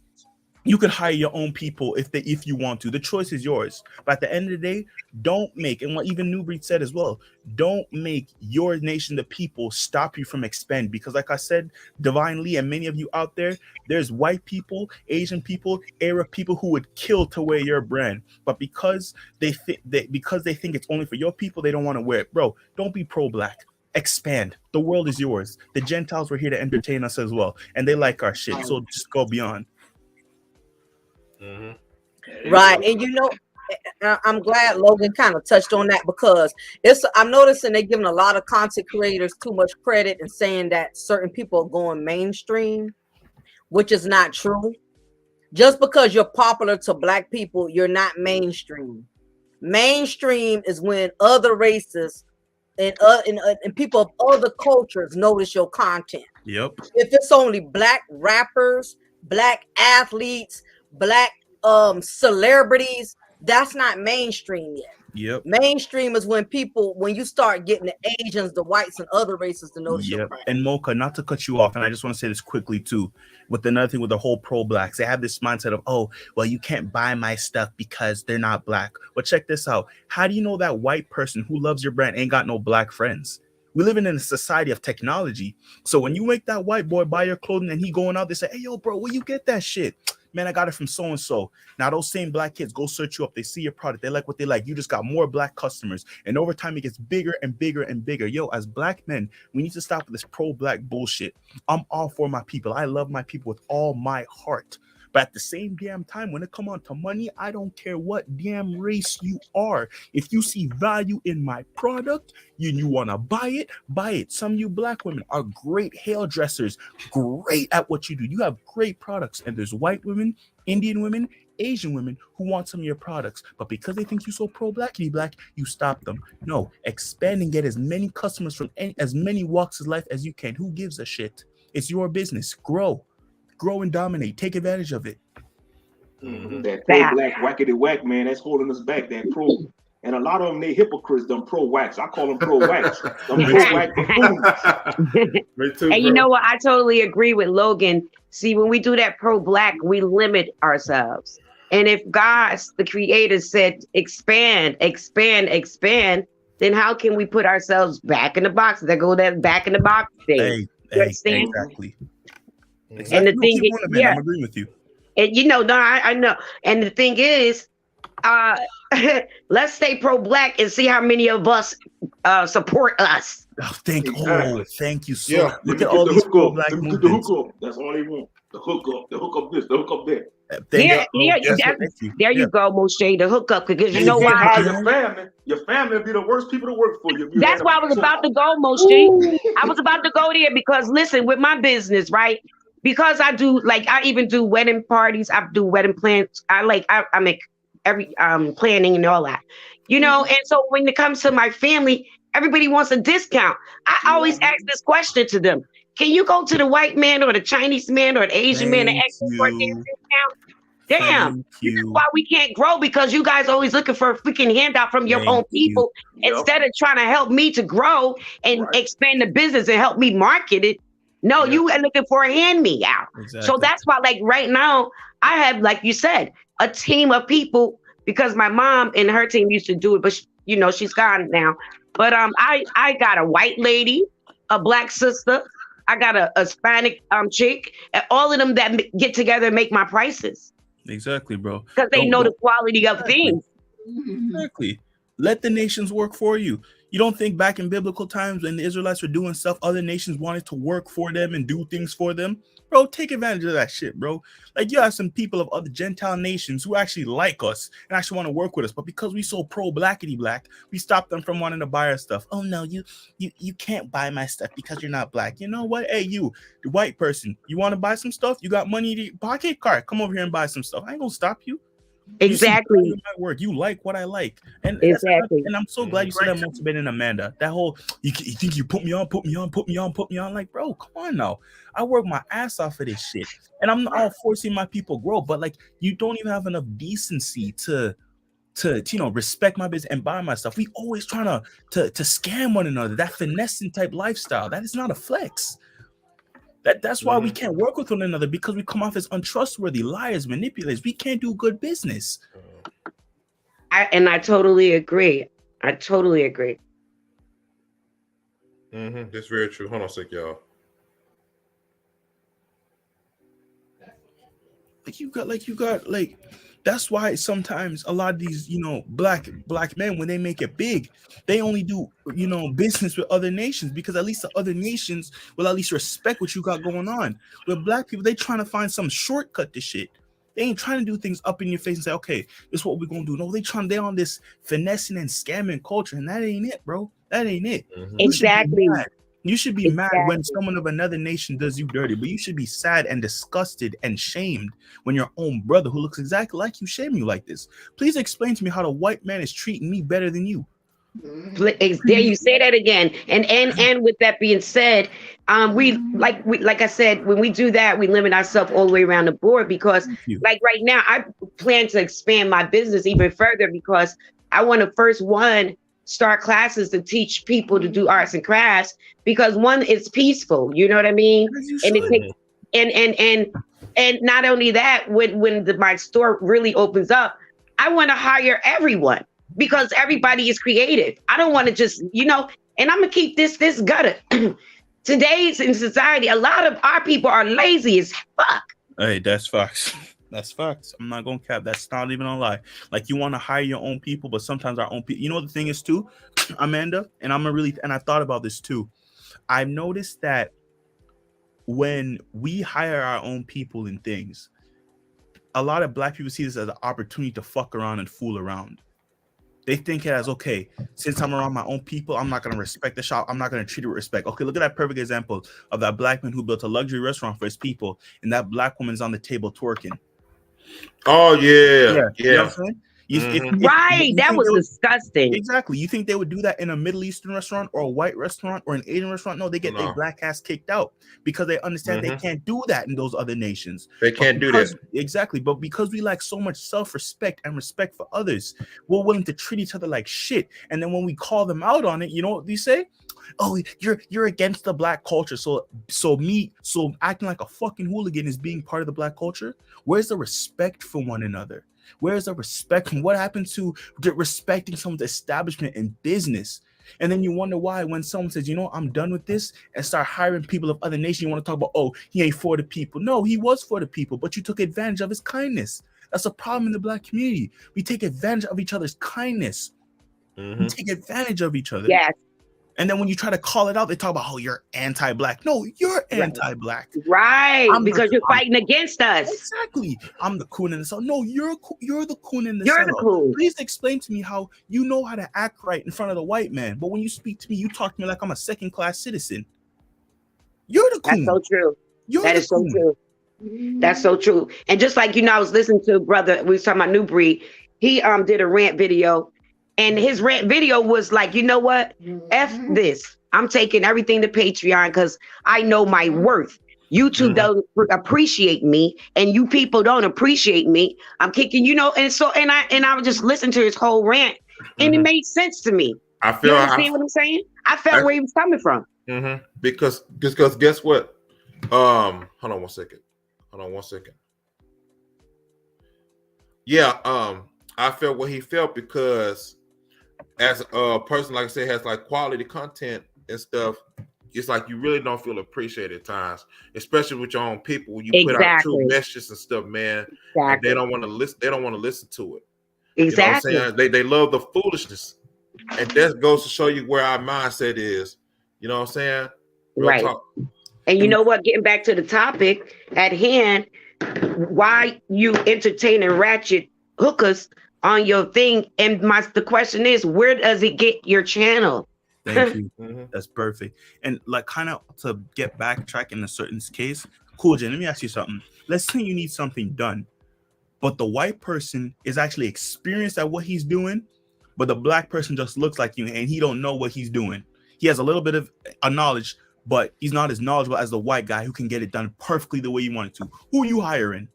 Speaker 3: you could hire your own people if you want to. The choice is yours. But at the end of the day, don't make, and what even New Breed said as well, don't make your nation, the people, stop you from expanding. Because like I said, Divinely and many of you out there, there's white people, Asian people, Arab people who would kill to wear your brand. But because they think it's only for your people, they don't want to wear it. Bro, don't be pro-Black. Expand. The world is yours. The Gentiles were here to entertain us as well. And they like our shit. So just go beyond.
Speaker 1: Mm-hmm.
Speaker 4: Right. And I'm glad Logan kind of touched on that because I'm noticing they're giving a lot of content creators too much credit and saying that certain people are going mainstream, which is not true. Just because you're popular to black people, you're not mainstream. Mainstream is when other races and people of other cultures notice your content.
Speaker 3: Yep.
Speaker 4: If it's only black rappers, black athletes, black celebrities, that's not mainstream yet.
Speaker 3: Yep.
Speaker 4: Mainstream is when you start getting the Asians, the whites, and other races to notice your brand.
Speaker 3: And Mocha, not to cut you off, and I just want to say this quickly too. With another thing with the whole pro-blacks, they have this mindset of, oh, well, you can't buy my stuff because they're not black. But check this out. How do you know that white person who loves your brand ain't got no black friends? We live in a society of technology. So when you make that white boy buy your clothing and he going out, they say, hey, yo, bro, where you get that shit? Man, I got it from so-and-so. Now, those same black kids go search you up. They see your product. They like what they like. You just got more black customers. And over time, it gets bigger and bigger and bigger. Yo, as black men, we need to stop with this pro-black bullshit. I'm all for my people. I love my people with all my heart. But at the same damn time, when it come on to money, I don't care what damn race you are. If you see value in my product, you want to buy it, buy it. Some of you black women are great hairdressers, great at what you do. You have great products. And there's white women, Indian women, Asian women who want some of your products. But because they think you're so pro-blackity black, you stop them. No, expand and get as many customers from as many walks of life as you can. Who gives a shit? It's your business. Grow and dominate. Take advantage of it.
Speaker 6: That pro-black whackity whack, man, that's holding us back. That pro, and a lot of them, they hypocrites. Them pro-wax. I call them pro-wax. Them pro-wax buffoons.
Speaker 1: Me too,
Speaker 2: And you know what? I totally agree with Logan. See, when we do that pro-black, we limit ourselves. And if God, the creator, said expand, then how can we put ourselves back in the box? There go that back in the box thing.
Speaker 3: Exactly.
Speaker 2: And the thing is,
Speaker 3: I'm agreeing with you.
Speaker 2: And I know. And the thing is, let's stay pro-black and see how many of us support us.
Speaker 3: Oh, thank you so
Speaker 6: much.
Speaker 3: Look at all these pro-black
Speaker 6: movements. The hookup. That's all they want. The hookup this, the hookup there.
Speaker 2: There you go, Moshe, the hookup. Because you know why?
Speaker 6: Your family will be the worst people to work for you.
Speaker 2: That's why I was about to go, Moshe. I was about to go there because, listen, with my business, right? Because I even do wedding parties. I do wedding plans. I make every planning and all that, And so when it comes to my family, everybody wants a discount. I always ask this question to them: can you go to the white man or the Chinese man or the Asian man and ask for a discount? Damn, this is why we can't grow, because you guys always looking for a freaking handout from your own people instead of trying to help me to grow and expand the business and help me market it. No, you are looking for a hand me out. Exactly. So that's why, right now, I have, like you said, a team of people, because my mom and her team used to do it, but she's gone now. But I got a white lady, a black sister, I got a Hispanic chick, and all of them that get together and make my prices.
Speaker 3: Exactly, bro.
Speaker 2: Because they know the quality of things.
Speaker 3: Exactly. Let the nations work for you. You don't think back in biblical times when the Israelites were doing stuff, other nations wanted to work for them and do things for them? Bro, take advantage of that shit, bro. Like, you have some people of other Gentile nations who actually like us and actually want to work with us. But because we so pro-blackity black, we stop them from wanting to buy our stuff. Oh, no, you can't buy my stuff because you're not black. You know what? Hey, you, the white person, you want to buy some stuff? You got money to pocket card. Come over here and buy some stuff. I ain't going to stop you.
Speaker 2: Exactly.
Speaker 3: You my work. You like what I like, and
Speaker 2: exactly.
Speaker 3: And I'm so glad you said that, motivating Amanda. That whole you think you put me on. Like, bro, come on now. I work my ass off for this shit, and I'm not all forcing my people grow. But like, you don't even have enough decency to respect my business and buy my stuff. We always trying to scam one another. That finessing type lifestyle. That is not a flex. That's why we can't work with one another, because we come off as untrustworthy, liars, manipulators. We can't do good business.
Speaker 2: I totally agree.
Speaker 1: That's very true. Hold on a sec, y'all.
Speaker 3: That's why sometimes a lot of these, black men, when they make it big, they only do, business with other nations, because at least the other nations will at least respect what you got going on. With black people, they trying to find some shortcut to shit. They ain't trying to do things up in your face and say, okay, this is what we're gonna do. No, they on this finessing and scamming culture, and that ain't it, bro. That ain't it.
Speaker 2: Exactly.
Speaker 3: You should be mad when someone of another nation does you dirty, but you should be sad and disgusted and shamed when your own brother who looks exactly like you shame you like this. Please explain to me how the white man is treating me better than you.
Speaker 2: There you say that again. And with that being said, we like I said, when we do that, we limit ourselves all the way around the board, because like right now, I plan to expand my business even further, because I want to first start classes to teach people to do arts and crafts, because one, it's peaceful, you know what I mean? And it takes and not only that, when my store really opens up, I want to hire everyone, because everybody is creative. I don't want to just, and I'm gonna keep this gutter. Today's in society, a lot of our people are lazy as fuck.
Speaker 3: Hey, that's facts. That's facts. I'm not gonna cap. That's not even a lie. Like, you want to hire your own people, but sometimes our own people. You know what the thing is too, Amanda, and I thought about this too. I've noticed that when we hire our own people in things, a lot of black people see this as an opportunity to fuck around and fool around. They think it as, okay, since I'm around my own people, I'm not going to respect the shop. I'm not going to treat it with respect. Okay, look at that perfect example of that black man who built a luxury restaurant for his people, and that black woman's on the table twerking.
Speaker 1: Oh, yeah.
Speaker 3: You know what I'm saying?
Speaker 2: That was disgusting.
Speaker 3: Exactly. You think they would do that in a Middle Eastern restaurant or a white restaurant or an Asian restaurant? No, they get their black ass kicked out because they understand they can't do that in those other nations.
Speaker 1: They can't do that.
Speaker 3: Exactly. But because we lack so much self-respect and respect for others, we're willing to treat each other like shit. And then when we call them out on it, you know what they say? Oh, you're against the black culture. So acting like a fucking hooligan is being part of the black culture. Where's the respect for one another? Where's the respect? And what happened to respecting someone's establishment and business? And then you wonder why when someone says, I'm done with this, and start hiring people of other nations, you want to talk about, oh, he ain't for the people. No, he was for the people, but you took advantage of his kindness. That's a problem in the black community. We take advantage of each other's kindness. We take advantage of each other.
Speaker 2: Yes.
Speaker 3: And then when you try to call it out, they talk about, oh, you're anti-black. No, you're anti-black.
Speaker 2: Right, because you're fighting against us.
Speaker 3: Exactly. I'm the coon in the cell. No, you're the coon in the
Speaker 2: You're
Speaker 3: cell.
Speaker 2: the coon.
Speaker 3: Please explain to me how you know how to act right in front of the white man, but when you speak to me, you talk to me like I'm a second-class citizen. You're the coon.
Speaker 2: That's so true.
Speaker 3: That is
Speaker 2: so true. That's so true. And just like, I was listening to brother, we was talking about New Breed. He did a rant video. And his rant video was like, you know what? F this. I'm taking everything to Patreon because I know my worth. YouTube don't appreciate me, and you people don't appreciate me. I'm kicking, and I would just listen to his whole rant, and it made sense to me.
Speaker 1: I feel.
Speaker 2: You understand what I'm saying? I felt where he was coming from.
Speaker 1: Because guess what? Hold on one second. Yeah. I felt what he felt because, as a person, like I said, has like quality content and stuff, it's like you really don't feel appreciated at times, especially with your own people. When you put out true messages and stuff, man, and they don't want to listen. They don't want to listen to it.
Speaker 2: Exactly.
Speaker 1: You know what I'm saying? They love the foolishness, and that goes to show you where our mindset is. You know what I'm saying?
Speaker 2: Right. And you know what? Getting back to the topic at hand, why you entertaining ratchet hookers on your thing? And the question is, where does it get your channel?
Speaker 3: Thank you. That's perfect. And like, kind of to get backtrack in a certain case, cool, Jen, let me ask you something. Let's say you need something done, but the white person is actually experienced at what he's doing, but the black person just looks like you and he don't know what he's doing. He has a little bit of a knowledge, but he's not as knowledgeable as the white guy who can get it done perfectly the way you want it to. Who are you hiring?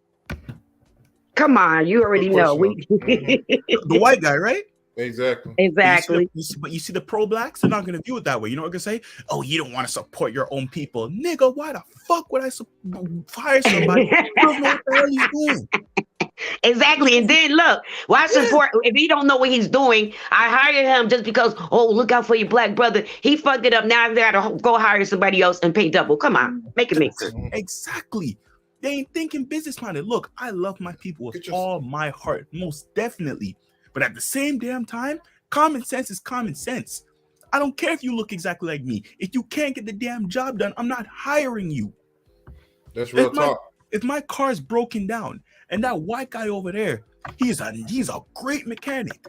Speaker 2: Come on, you already know.
Speaker 3: The white guy, right?
Speaker 1: Exactly.
Speaker 3: But you see the pro-blacks, they're not going to view it that way. You know what I'm going to say? Oh, you don't want to support your own people. Nigga, why the fuck would I fire somebody who doesn't know what the hell he's doing?
Speaker 2: Exactly. And then look, why support if he don't know what he's doing? I hired him just because, oh, look out for your black brother. He fucked it up. Now they gotta go hire somebody else and pay double. Come on, make it make sense.
Speaker 3: Exactly. They ain't thinking business minded. Look, I love my people with all my heart, most definitely. But at the same damn time, common sense is common sense. I don't care if you look exactly like me. If you can't get the damn job done, I'm not hiring you.
Speaker 1: That's real talk.
Speaker 3: If my car's broken down And that white guy over there, he's a great mechanic.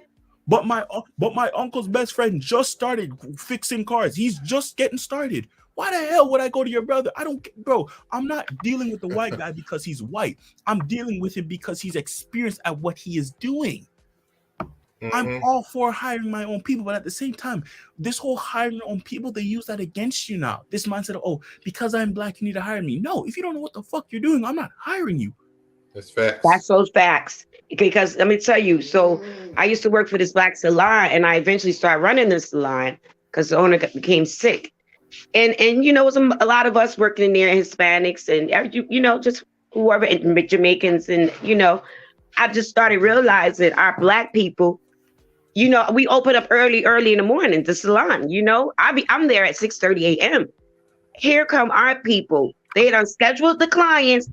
Speaker 3: But my uncle's best friend just started fixing cars. He's just getting started. Why the hell would I go to your brother? I don't, bro. I'm not dealing with the white guy because he's white. I'm dealing with him because he's experienced at what he is doing. I'm all for hiring my own people, but at the same time, this whole hiring your own people, they use that against you now. This mindset of, oh, because I'm black, you need to hire me. No, if you don't know what the fuck you're doing, I'm not hiring you.
Speaker 1: That's facts.
Speaker 2: That's those facts. Because let me tell you, so I used to work for this black salon, and I eventually started running this salon because the owner became sick. And you know, it was a lot of us working in there, Hispanics and you know, just whoever, and Jamaicans, and you know, I just started realizing our black people, you know, we open up early in the morning, the salon, you know, I'm there at 6:30 a.m. Here come our people. They done scheduled the clients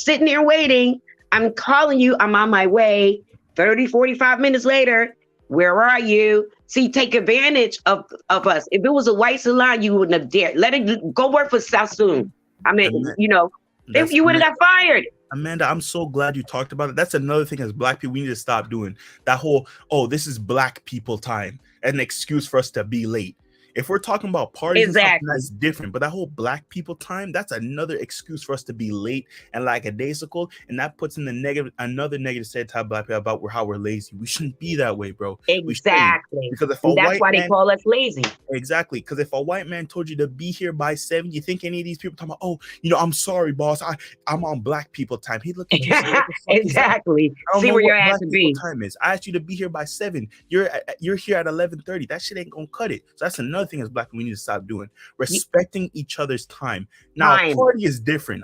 Speaker 2: sitting there waiting. I'm calling you, I'm on my way. 30, 45 minutes later, where are you? See, take advantage of us. If it was a white salon, you wouldn't have dared. Let it go work for South Soon. I mean, you know, if you would have got fired.
Speaker 3: Amanda, I'm so glad you talked about it. That's another thing as black people we need to stop doing. That whole, oh, this is black people time, an excuse for us to be late. If we're talking about parties, exactly, that's different. But that whole black people time, that's another excuse for us to be late and lackadaisical. And that puts in the another negative stereotype black people about how we're lazy. We shouldn't be that way, bro.
Speaker 2: Exactly.
Speaker 3: Because if
Speaker 2: that's why they call us lazy.
Speaker 3: Exactly. Because if a white man told you to be here by 7, you think any of these people talking about, oh, you know, I'm sorry, boss, I'm on black people time. He'd look at you and say,
Speaker 2: exactly. See where your ass to be.
Speaker 3: Time is. I asked you to be here by 7. You're here at 11:30. That shit ain't gonna cut it. So that's another thing as black we need to stop doing, respecting each other's time. Now a party is different.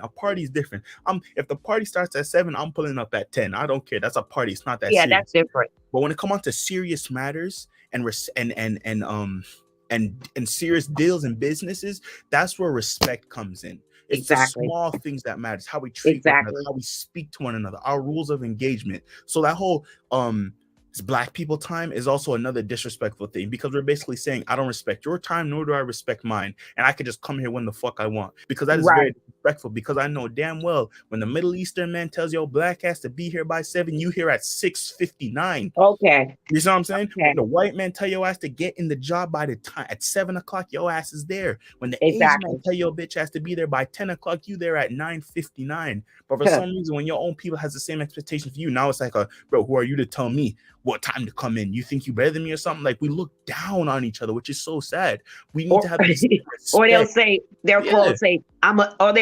Speaker 3: If the party starts at 7, I'm pulling up at 10. I don't care. That's a party. It's not that serious.
Speaker 2: That's different.
Speaker 3: But when it comes on to serious matters and serious deals and businesses, that's where respect comes in. It's the small things that matters, how we treat one another, how we speak to one another, our rules of engagement. So that whole it's black people time is also another disrespectful thing, because we're basically saying, I don't respect your time, nor do I respect mine. And I could just come here when the fuck I want, because that is very disrespectful, because I know damn well when the Middle Eastern man tells your black ass to be here by 7, you here at 6:59.
Speaker 2: Okay.
Speaker 3: You see what I'm saying? Okay. When the white man tell your ass to get in the job by the time at 7 o'clock, your ass is there. When the Asian man tell your bitch ass to be there by 10 o'clock, you there at 9:59. But for some reason, when your own people has the same expectation for you, now it's like, bro, who are you to tell me what time to come in? You think you better than me or something? Like, we look down on each other, which is so sad. We need to have this
Speaker 2: or they'll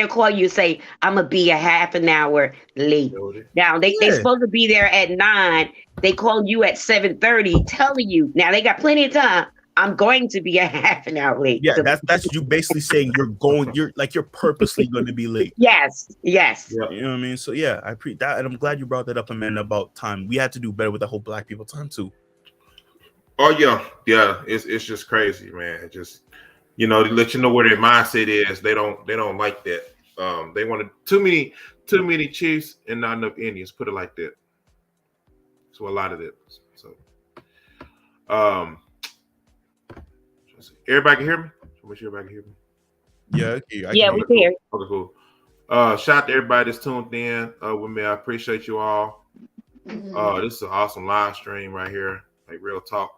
Speaker 2: call you say, I'm gonna be a half an hour late. Now they supposed to be there at 9. They called you at 7:30, telling you now they got plenty of time. I'm going to be a half an hour late.
Speaker 3: Yeah, that's you basically saying you're purposely going to be late.
Speaker 2: Yes.
Speaker 3: Yeah, you know what I mean? So yeah, I appreciate that, and I'm glad you brought that up, Amanda, about time. We had to do better with the whole black people time too.
Speaker 1: Oh yeah, it's just crazy, man. Just, you know, to let you know where their mindset is. They don't like that. They wanted too many chiefs and not enough Indians. Put it like that. So a lot of it. So everybody can hear me? I wish everybody can hear me.
Speaker 3: Yeah,
Speaker 2: we can hear you.
Speaker 1: Okay, cool. Shout out to everybody that's tuned in with me. I appreciate you all. This is an awesome live stream right here. Like, real talk.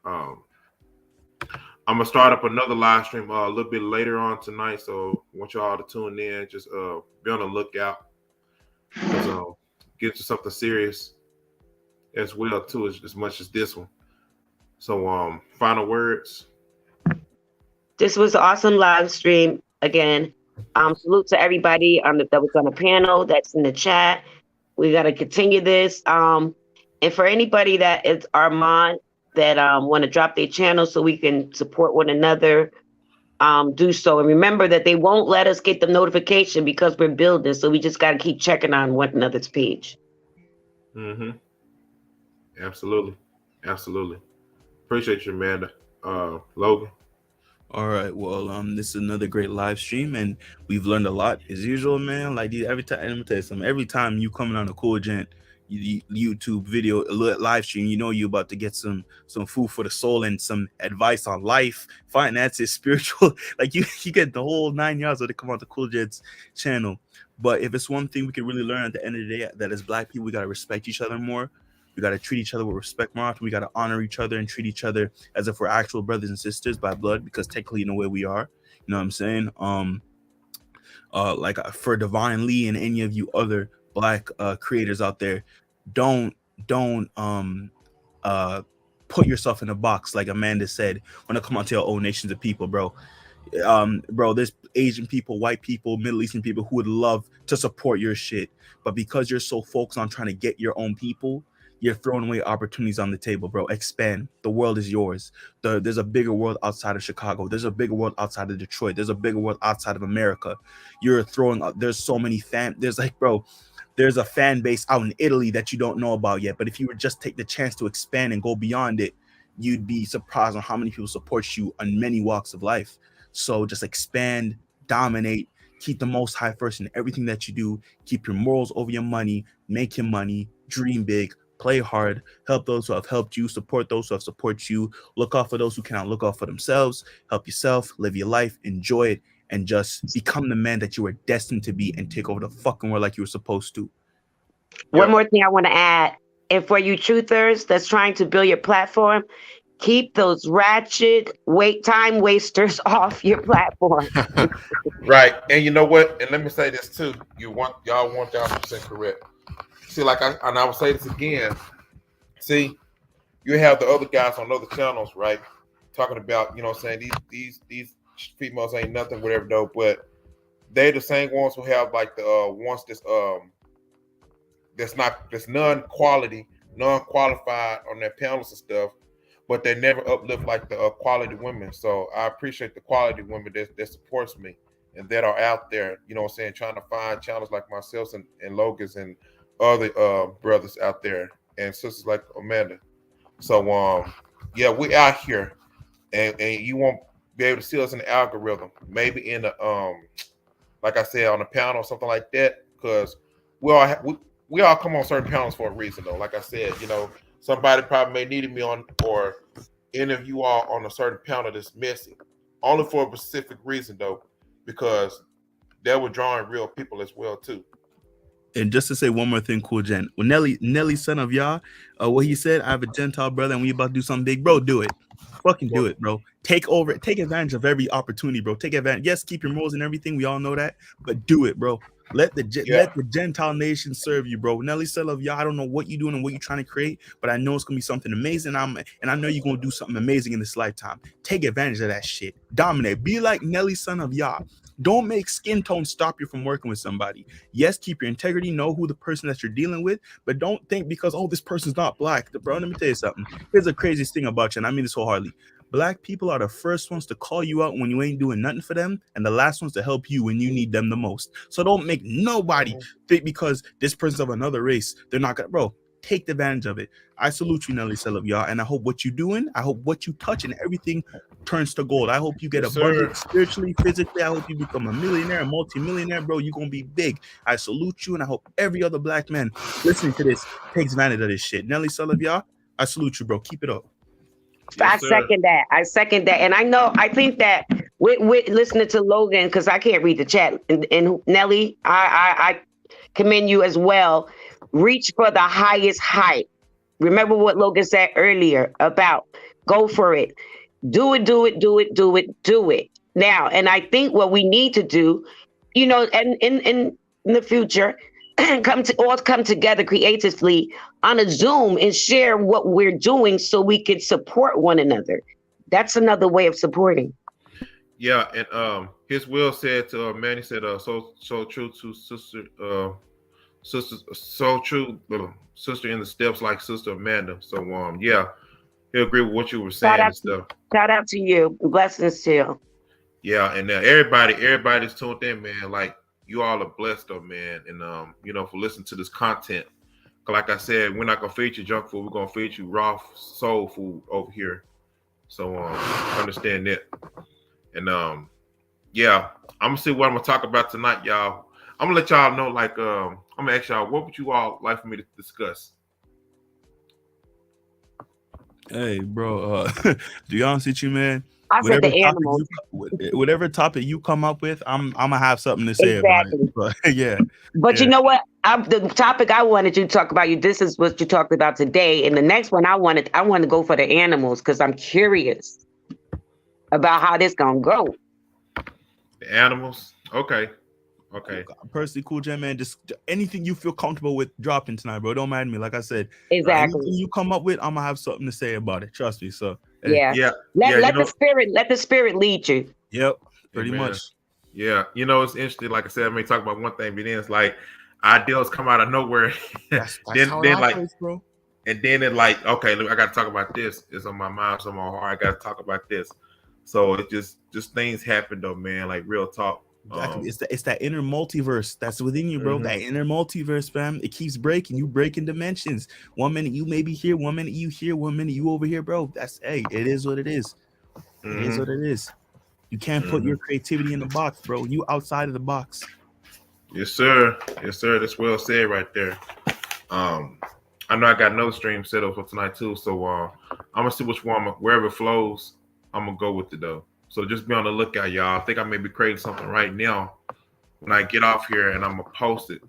Speaker 1: I'm gonna start up another live stream a little bit later on tonight. So I want you all to tune in. Just be on the lookout. Get to something serious as well too, as much as this one. So final words.
Speaker 2: This was an awesome live stream again. Salute to everybody that was on the panel, that's in the chat. We got to continue this. And for anybody that is Armand that want to drop their channel so we can support one another, do so. And remember that they won't let us get the notification because we're building. So we just got to keep checking on one another's page.
Speaker 1: Mm-hmm. Absolutely. Appreciate you, Amanda. Logan.
Speaker 3: All right, well, this is another great live stream, and we've learned a lot as usual, man. Like, every time, let me tell you something. Every time you coming on a Cool Gent, YouTube video live stream, you know you about to get some food for the soul and some advice on life, finances, spiritual. Like you get the whole 9 yards when they come on the Cool Jets channel. But if it's one thing we can really learn at the end of the day, that as Black people, we gotta respect each other more. We gotta treat each other with respect more often. We gotta honor each other and treat each other as if we're actual brothers and sisters by blood, because technically in a way we are. You know what I'm saying? Like for Divine Lee and any of you other Black creators out there, don't put yourself in a box, like Amanda said, when it come onto your own nations of people, bro. Bro, there's Asian people, white people, Middle Eastern people who would love to support your shit, but because you're so focused on trying to get your own people, you're throwing away opportunities on the table, bro. Expand. The world is yours. There's a bigger world outside of Chicago. There's a bigger world outside of Detroit. There's a bigger world outside of America. You're throwing up. There's so many there's like, bro, there's a fan base out in Italy that you don't know about yet. But if you would just take the chance to expand and go beyond it, you'd be surprised on how many people support you on many walks of life. So just expand, dominate, keep the Most High first in everything that you do. Keep your morals over your money, make your money, dream big, play hard, help those who have helped you, support those who have supported you, look out for those who cannot look out for themselves, help yourself, live your life, enjoy it, and just become the man that you were destined to be and take over the fucking world like you were supposed to.
Speaker 2: One more thing I want to add. And for you truthers that's trying to build your platform, keep those ratchet time wasters off your platform.
Speaker 1: Right. And you know what? And let me say this too. Y'all 1,000% correct. See, like I will say this again. See, you have the other guys on other channels, right? Talking about, you know what I'm saying, these females ain't nothing, whatever though, but they're the same ones who have like the ones that's non-qualified on their panels and stuff, but they never uplift like the quality women. So I appreciate the quality women that supports me and that are out there, you know what I'm saying, trying to find channels like myself and Logan's and other brothers out there and sisters like Amanda. So yeah, we out here, and you won't be able to see us in the algorithm. Maybe in the like I said, on a panel or something like that, because we all come on certain panels for a reason though. Like I said, you know, somebody probably may need me on or any of you all on a certain panel that's missing, only for a specific reason though, because they were drawing real people as well too.
Speaker 3: And just to say one more thing, Cool Jen, when Nelly, son of Yah, what he said, I have a Gentile brother and we about to do something big, bro. Do it. Fucking do it, bro. Take advantage of every opportunity, bro. Take advantage. Yes, keep your morals and everything. We all know that, but do it, bro. Let the Gentile nation serve you, bro. Nelly, son of Yah, I don't know what you're doing and what you're trying to create, but I know it's gonna be something amazing. And I know you're gonna do something amazing in this lifetime. Take advantage of that shit. Dominate. Be like Nelly, son of Yah. Don't make skin tone stop you from working with somebody. Yes, keep your integrity, know who the person that you're dealing with, but don't think because, oh, this person's not Black. Bro, let me tell you something. Here's the craziest thing about you, and I mean this wholeheartedly. Black people are the first ones to call you out when you ain't doing nothing for them, and the last ones to help you when you need them the most. So don't make nobody think because this person's of another race, they're not gonna, bro. Take advantage of it. I salute you, Nelly Cell of y'all, and I hope what you're doing, I hope what you touch and everything turns to gold. I hope you get abundant spiritually, physically. I hope you become a millionaire, a multi-millionaire, bro. You're gonna be big. I salute you, and I hope every other Black man listening to this takes advantage of this shit. Nelly Cell of y'all, I salute you, bro. Keep it up.
Speaker 2: Yes, I second that. And I think that with listening to Logan, because I can't read the chat, and Nelly, I commend you as well. Reach for the highest height. Remember what Logan said earlier about go for it. Do it. Now, and I think what we need to do, you know, and in the future, come together creatively on a Zoom and share what we're doing so we can support one another. That's another way of supporting.
Speaker 1: Yeah, and his will said to Manny said so true to sister so true, little sister in the steps like Sister Amanda. So yeah, he'll agree with what you were saying and stuff.
Speaker 2: Shout out to you. Blessings to you.
Speaker 1: Yeah, and everybody's tuned in, man. Like you all are blessed though, man, and you know, for listening to this content. Like I said, we're not gonna feed you junk food. We're gonna feed you raw soul food over here. So understand that. And yeah, I'm gonna see what I'm gonna talk about tonight, y'all. I'm gonna let y'all know, like I'm gonna ask y'all, what would you all like for me to discuss?
Speaker 3: Hey, bro. To be honest with you, man,
Speaker 2: I said
Speaker 3: whatever
Speaker 2: the
Speaker 3: topic
Speaker 2: animals.
Speaker 3: whatever topic you come up with, I'm gonna have something to say about it.
Speaker 2: Exactly.
Speaker 3: But yeah,
Speaker 2: But you
Speaker 3: yeah.
Speaker 2: know what? The topic I wanted you to talk about, this is what you talked about today. And the next one I wanted to go for the animals because I'm curious about how this gonna go.
Speaker 1: The animals. Okay. Okay.
Speaker 3: Personally, Cool Jen, man, just anything you feel comfortable with dropping tonight, bro. Don't mind me. Like I said,
Speaker 2: Exactly.
Speaker 3: anything you come up with, I'm gonna have something to say about it. Trust me. So, hey,
Speaker 2: Yeah.
Speaker 1: Yeah.
Speaker 2: Let
Speaker 1: Yeah.
Speaker 2: let the spirit lead you.
Speaker 3: yep, pretty
Speaker 1: Amen.
Speaker 3: much.
Speaker 1: Yeah. It's interesting. Like I said, I may talk about one thing, but then it's like ideas come out of nowhere.
Speaker 3: That's
Speaker 1: then
Speaker 3: how
Speaker 1: then
Speaker 3: it
Speaker 1: like
Speaker 3: operates, bro.
Speaker 1: and then it like, okay, look, I gotta talk about this. It's on my mind, it's on my heart. I gotta talk about this. So it just things happen though, man. Like real talk.
Speaker 3: Exactly. It's that inner multiverse that's within you, bro.
Speaker 1: Mhm.
Speaker 3: That inner multiverse, fam. It keeps breaking. You breaking dimensions. 1 minute you may be here, 1 minute you here, 1 minute you over here, bro. It is what it is. It is what it is. You can't put your creativity in the box, bro. You outside of the box.
Speaker 1: Yes, sir. Yes, sir. That's well said right there. I know I got another stream set up for tonight too. So I'm gonna see which one wherever it flows, I'm gonna go with it though. So just be on the lookout, y'all. I think I may be creating something right now when I get off here, and I'm gonna post it.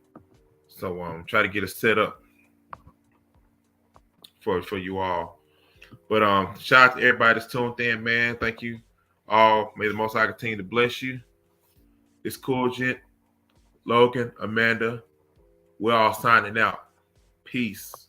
Speaker 1: So try to get it set up for you all. But shout out to everybody that's tuned in, man. Thank you all. May the Most High continue to bless you. It's Cool Gent, Logan, Amanda. We're all signing out. Peace.